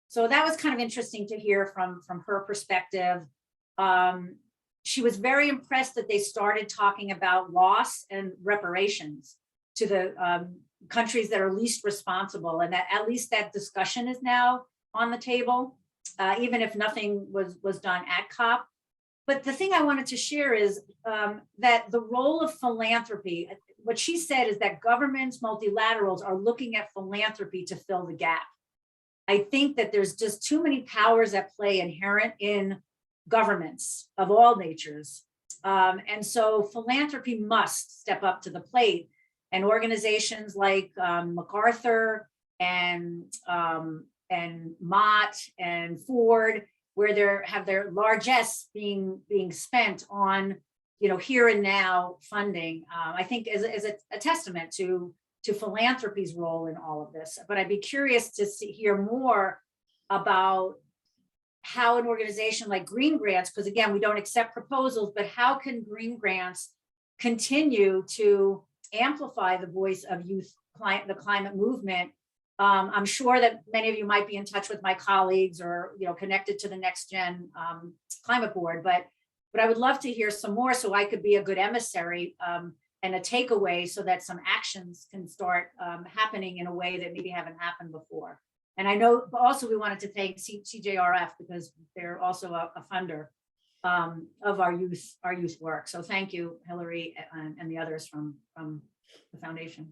So that was kind of interesting to hear from her perspective. She was very impressed that they started talking about loss and reparations to the countries that are least responsible, and that at least that discussion is now on the table, even if nothing was done at COP. But the thing I wanted to share is that the role of philanthropy, what she said is that governments, multilaterals are looking at philanthropy to fill the gap. I think that there's just too many powers at play inherent in governments of all natures. And so philanthropy must step up to the plate. And organizations like MacArthur and Mott and Ford, where they have their largesse being spent on, here and now funding, I think is a testament to philanthropy's role in all of this. But I'd be curious to hear more about how an organization like Green Grants, because again, we don't accept proposals, but how can Green Grants continue to amplify the voice of youth, the climate movement? I'm sure that many of you might be in touch with my colleagues or connected to the Next Gen Climate Board, but I would love to hear some more so I could be a good emissary and a takeaway so that some actions can start happening in a way that maybe haven't happened before. And I know also we wanted to thank CJRF because they're also a funder of our youth work. So thank you, Hillary, and the others from the foundation.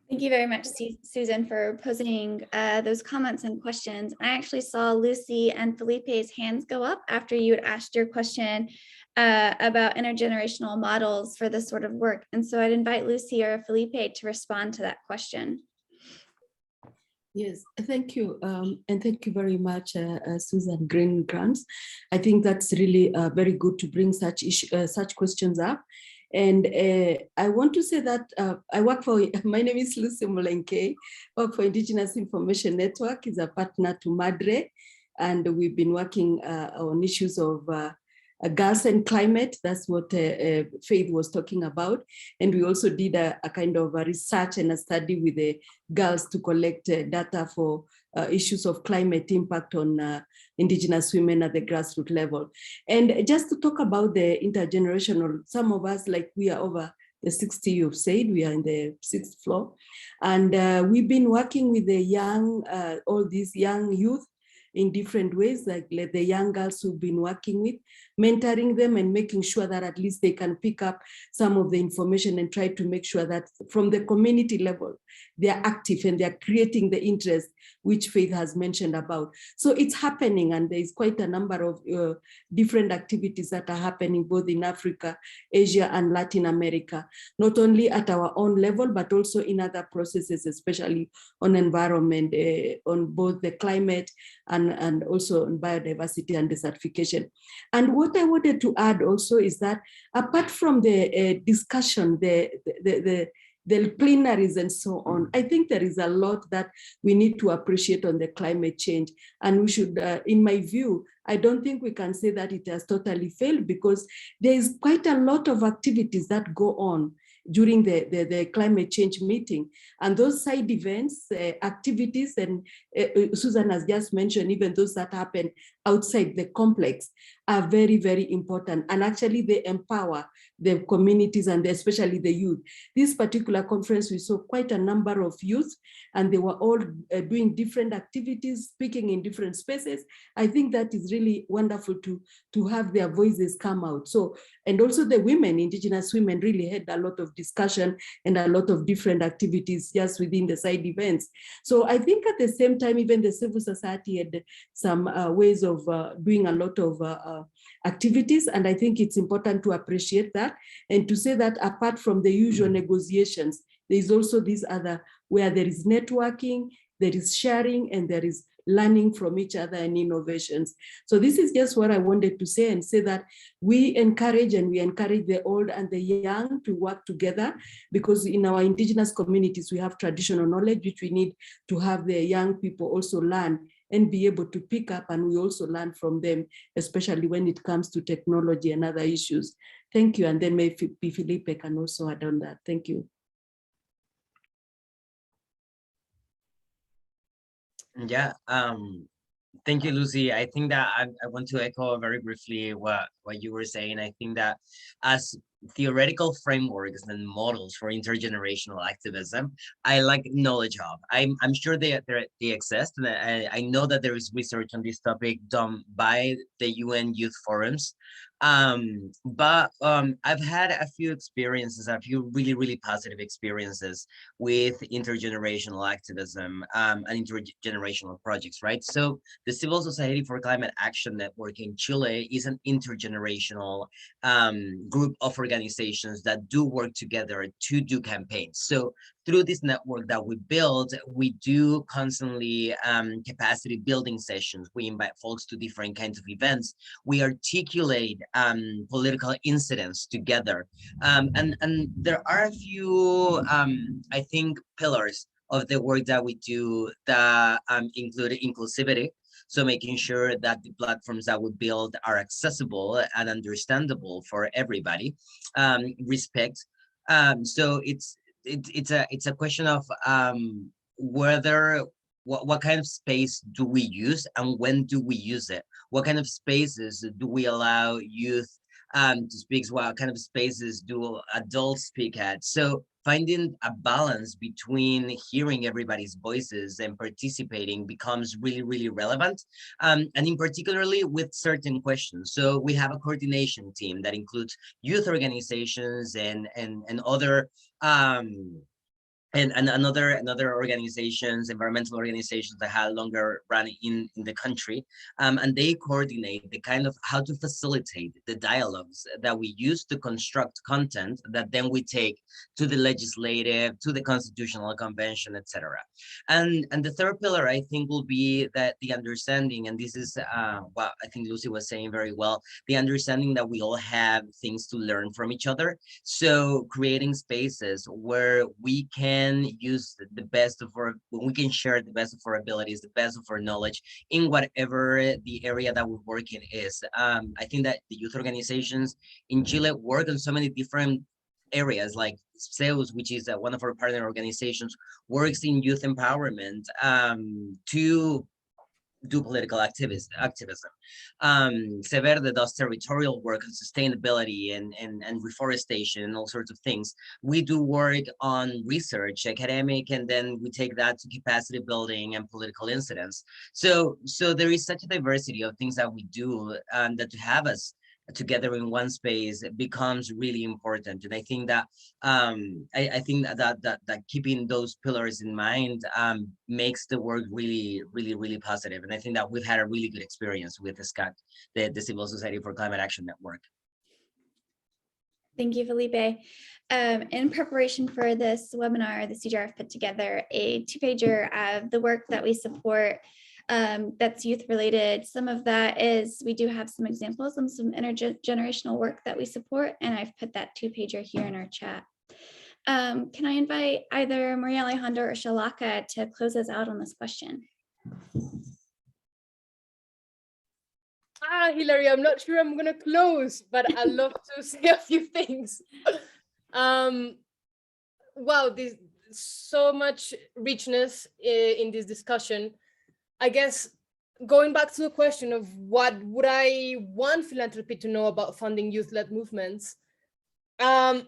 Thank you very much, Susan, for posing those comments and questions. I actually saw Lucy and Felipe's hands go up after you had asked your question about intergenerational models for this sort of work. And so I'd invite Lucy or Felipe to respond to that question. Yes, thank you. And thank you very much, Susan Green Grants. I think that's really very good to bring such questions up. And I want to say that I work for, my name is Lucy Mulenke, work for Indigenous Information Network, is a partner to MADRE, and we've been working on issues of girls and climate. That's what Faith was talking about. And we also did a kind of a research and a study with the girls to collect data for issues of climate impact on Indigenous women at the grassroots level. And just to talk about the intergenerational, some of us, like we are over the 60, you've said, we are in the 6th floor. And we've been working with the young, all these young youth in different ways, like the young girls who've been working with, mentoring them and making sure that at least they can pick up some of the information and try to make sure that from the community level, they're active and they're creating the interest which Faith has mentioned about. So it's happening, and there's quite a number of different activities that are happening both in Africa, Asia, and Latin America, not only at our own level, but also in other processes, especially on environment, on both the climate and also on biodiversity and desertification. And what I wanted to add also is that apart from the discussion, the plenaries and so on, I think there is a lot that we need to appreciate on the climate change. And we should, in my view, I don't think we can say that it has totally failed, because there is quite a lot of activities that go on during the climate change meeting. And those side events, activities, and Susan has just mentioned, even those that happen outside the complex are very, very important. And actually they empower the communities and especially the youth. This particular conference, we saw quite a number of youth, and they were all doing different activities, speaking in different spaces. I think that is really wonderful to have their voices come out. So, and also the women, Indigenous women, really had a lot of discussion and a lot of different activities just within the side events. So I think at the same time, even the civil society had some ways of doing a lot of activities. And I think it's important to appreciate that and to say that apart from the usual negotiations, there is also this other where there is networking, there is sharing, and there is learning from each other and innovations. So this is just what I wanted to say, and say that we encourage the old and the young to work together, because in our Indigenous communities, we have traditional knowledge, which we need to have the young people also learn and be able to pick up, and we also learn from them, especially when it comes to technology and other issues. Thank you. And then maybe Felipe can also add on that. Thank you. Yeah, Thank you, Lucy. I think that I want to echo very briefly what you were saying. I think that as theoretical frameworks and models for intergenerational activism, I like knowledge of. I'm sure they exist, and I know that there is research on this topic done by the UN Youth Forums. But I've had a few experiences, a few really positive experiences with intergenerational activism and intergenerational projects, right? So the Civil Society for Climate Action Network in Chile is an intergenerational group of organizations that do work together to do campaigns. So through this network that we build, we do constantly capacity building sessions. We invite folks to different kinds of events. We articulate political incidents together. And there are a few, I think, pillars of the work that we do that include inclusivity. So making sure that the platforms that we build are accessible and understandable for everybody. Respect. So it's a question of whether what kind of space do we use and when do we use it? What kind of spaces do we allow youth to speak? What kind of spaces do adults speak at? So finding a balance between hearing everybody's voices and participating becomes really relevant, and in particularly with certain questions. So we have a coordination team that includes youth organizations and other and another organizations, environmental organizations that have longer run in the country, and they coordinate the kind of how to facilitate the dialogues that we use to construct content that then we take to the legislative, to the constitutional convention, etc. And the third pillar, I think, will be that the understanding, and this is what I think Lucy was saying very well, the understanding that we all have things to learn from each other. So creating spaces where we can use the best of our, we can share the best of our abilities, the best of our knowledge in whatever the area that we work in is. I think that the youth organizations in Chile work on so many different areas, like CEUS, which is one of our partner organizations, works in youth empowerment to do political activism. Severde does territorial work on sustainability and reforestation and all sorts of things. We do work on research, academic, and then we take that to capacity building and political incidents. So there is such a diversity of things that we do, that to have us together in one space becomes really important. And I think that I think that keeping those pillars in mind makes the work really positive. And I think that we've had a really good experience with the SCAC, the Civil Society for Climate Action Network. Thank you, Felipe. In preparation for this webinar, the CJRF put together a 2-pager of the work that we support that's youth related. Some of that is, we do have some examples of some intergenerational work that we support, and I've put that 2-pager here in our chat. Can I invite either Maria Alejandra or Shalaka to close us out on this question? Hilary, I'm not sure I'm gonna close, but I'd love to say a few things. Wow, there's so much richness in this discussion. I guess going back to the question of what would I want philanthropy to know about funding youth-led movements, I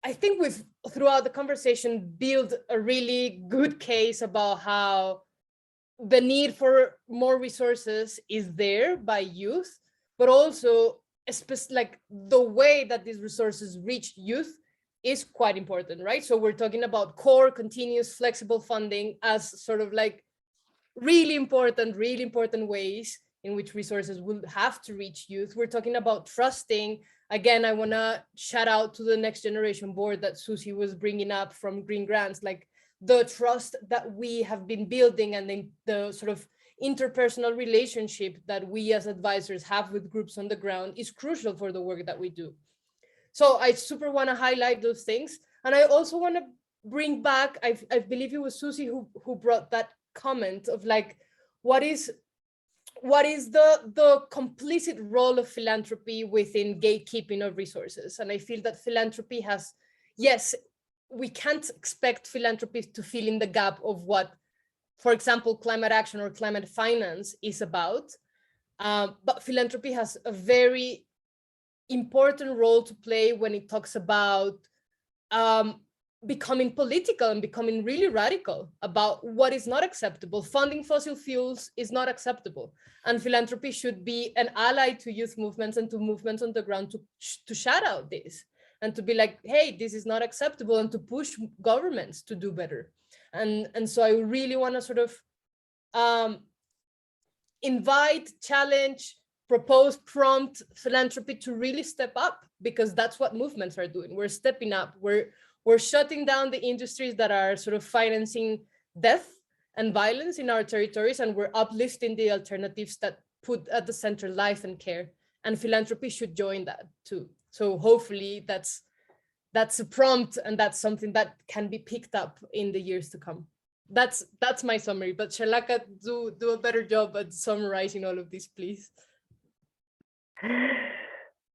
think we've, throughout the conversation, built a really good case about how the need for more resources is there by youth, but also like the way that these resources reach youth is quite important, right? So we're talking about core, continuous, flexible funding as sort of like really important ways in which resources will have to reach youth. We're talking about trusting. Again, I want to shout out to the Next Generation Board that Susie was bringing up from Green Grants, like the trust that we have been building and then the sort of interpersonal relationship that we as advisors have with groups on the ground is crucial for the work that we do. So I super want to highlight those things. And I also want to bring back, I believe it was Susie who brought that comment of like, what is the complicit role of philanthropy within gatekeeping of resources? And I feel that philanthropy has, yes, we can't expect philanthropy to fill in the gap of what for example, climate action or climate finance is about. But philanthropy has a very important role to play when it talks about becoming political and becoming really radical about what is not acceptable. Funding fossil fuels is not acceptable. And philanthropy should be an ally to youth movements and to movements on the ground to shout out this and to be like, hey, this is not acceptable, and to push governments to do better. And so I really want to sort of invite, challenge, propose, prompt philanthropy to really step up, because that's what movements are doing. We're stepping up. We're shutting down the industries that are sort of financing death and violence in our territories, and we're uplifting the alternatives that put at the center life and care. And philanthropy should join that too. So hopefully that's a prompt, and that's something that can be picked up in the years to come. That's my summary, but Shalaka, do a better job at summarizing all of this, please.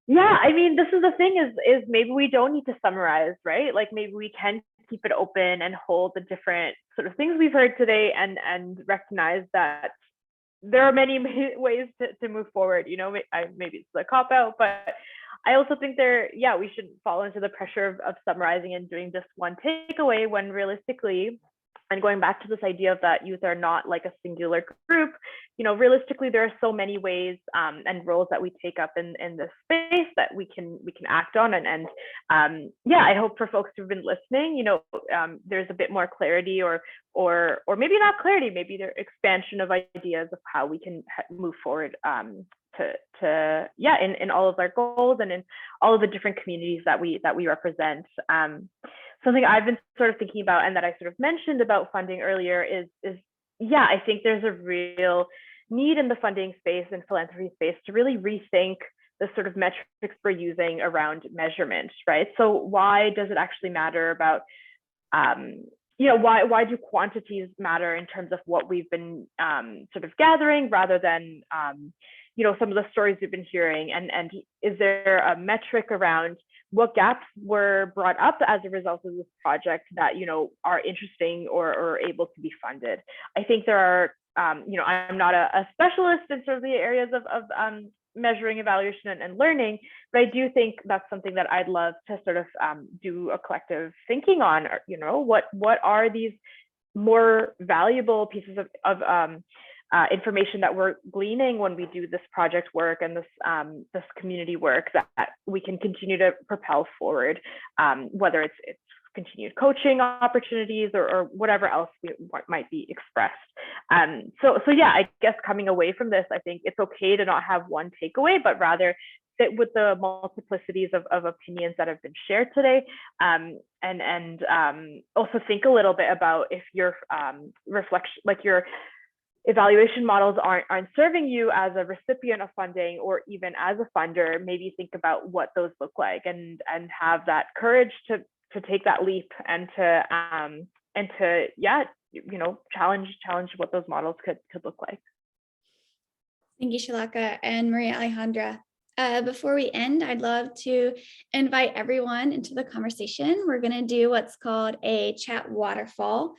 Yeah, I mean, this is the thing is maybe we don't need to summarize, right? Like maybe we can keep it open and hold the different sort of things we've heard today, and recognize that there are many ways to move forward. You know, maybe it's a cop out, but I also think we shouldn't fall into the pressure of summarizing and doing just one takeaway, when realistically, and going back to this idea of that youth are not like a singular group, you know, realistically, there are so many ways and roles that we take up in this space that we can act on. And I hope for folks who've been listening, you know, there's a bit more clarity or maybe not clarity, maybe there's expansion of ideas of how we can move forward in all of our goals and in all of the different communities that we represent. Something I've been sort of thinking about, and that I sort of mentioned about funding earlier, is I think there's a real need in the funding space and philanthropy space to really rethink the sort of metrics we're using around measurement, right? So why does it actually matter about, why do quantities matter in terms of what we've been sort of gathering, rather than, some of the stories we've been hearing? And is there a metric around what gaps were brought up as a result of this project that, are interesting or able to be funded? I think there are, I'm not a specialist in sort of the areas of measuring, evaluation, and learning, but I do think that's something that I'd love to sort of do a collective thinking on. What are these more valuable pieces of information that we're gleaning when we do this project work and this community work that we can continue to propel forward, whether it's continued coaching opportunities or whatever else might be expressed. I guess coming away from this, I think it's okay to not have one takeaway, but rather sit with the multiplicities of opinions that have been shared today, and also think a little bit about if your reflection, like your evaluation models aren't serving you as a recipient of funding or even as a funder. Maybe think about what those look like, and have that courage to take that leap and to challenge what those models could look like. Thank you, Shalaka and Maria Alejandra. Before we end, I'd love to invite everyone into the conversation. We're going to do what's called a chat waterfall.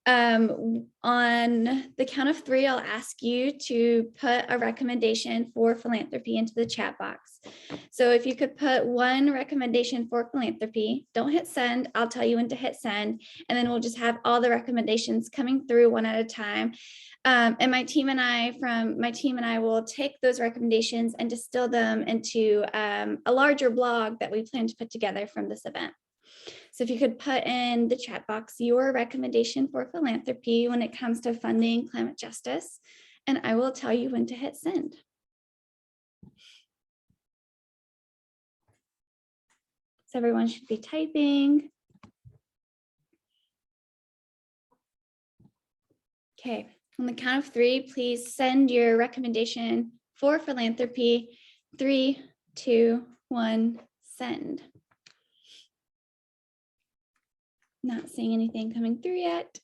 On the count of 3, I'll ask you to put a recommendation for philanthropy into the chat box. So if you could put one recommendation for philanthropy, don't hit send. I'll tell you when to hit send, and then we'll just have all the recommendations coming through one at a time. And my team and I will take those recommendations and distill them into a larger blog that we plan to put together from this event. So if you could put in the chat box your recommendation for philanthropy when it comes to funding climate justice, and I will tell you when to hit send. So everyone should be typing. Okay, on the count of 3, please send your recommendation for philanthropy. 3, 2, 1, send. Not seeing anything coming through yet.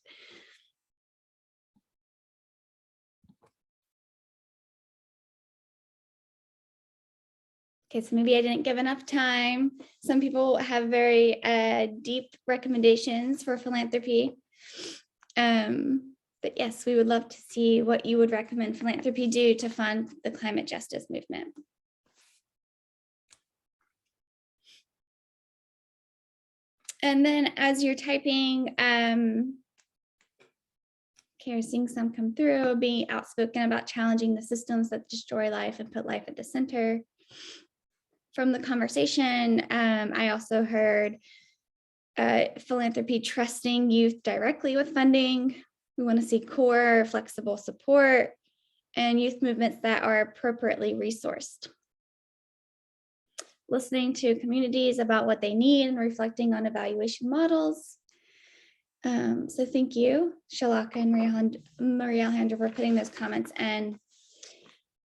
Okay, so maybe I didn't give enough time. Some people have very deep recommendations for philanthropy. There But yes, we would love to see what you would recommend philanthropy do to fund the climate justice movement. And then as you're typing, okay, we're seeing some come through, being outspoken about challenging the systems that destroy life and put life at the center. From the conversation, I also heard philanthropy trusting youth directly with funding. We want to see core, flexible support and youth movements that are appropriately resourced. Listening to communities about what they need and reflecting on evaluation models. So thank you, Shalaka and Maria Alejandra, for putting those comments in.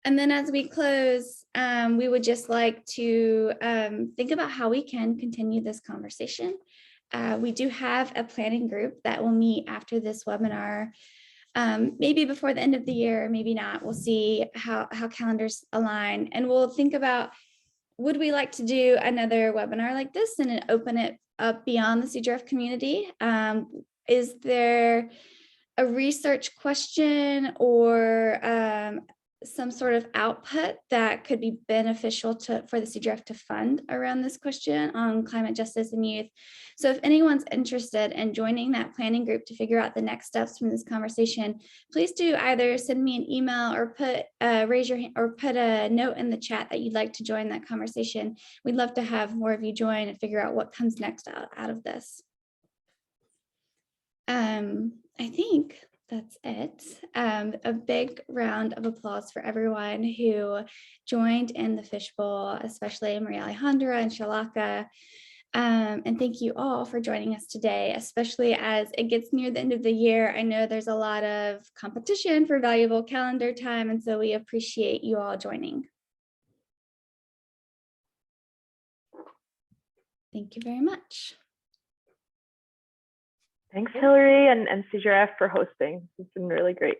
And then as we close, we would just like to think about how we can continue this conversation. We do have a planning group that will meet after this webinar, maybe before the end of the year, maybe not. We'll see how calendars align, and we'll think about, would we like to do another webinar like this and open it up beyond the CJRF community? Is there a research question or some sort of output that could be beneficial for the CJRF to fund around this question on climate justice and youth? So if anyone's interested in joining that planning group to figure out the next steps from this conversation, please do either send me an email or raise your hand or put a note in the chat that you'd like to join that conversation. We'd love to have more of you join and figure out what comes next out of this. I think that's it. A big round of applause for everyone who joined in the fishbowl, especially Maria Alejandra and Shalaka. And thank you all for joining us today, especially as it gets near the end of the year. I know there's a lot of competition for valuable calendar time, and so we appreciate you all joining. Thank you very much. Thanks, Hillary and CJRF for hosting. It's been really great.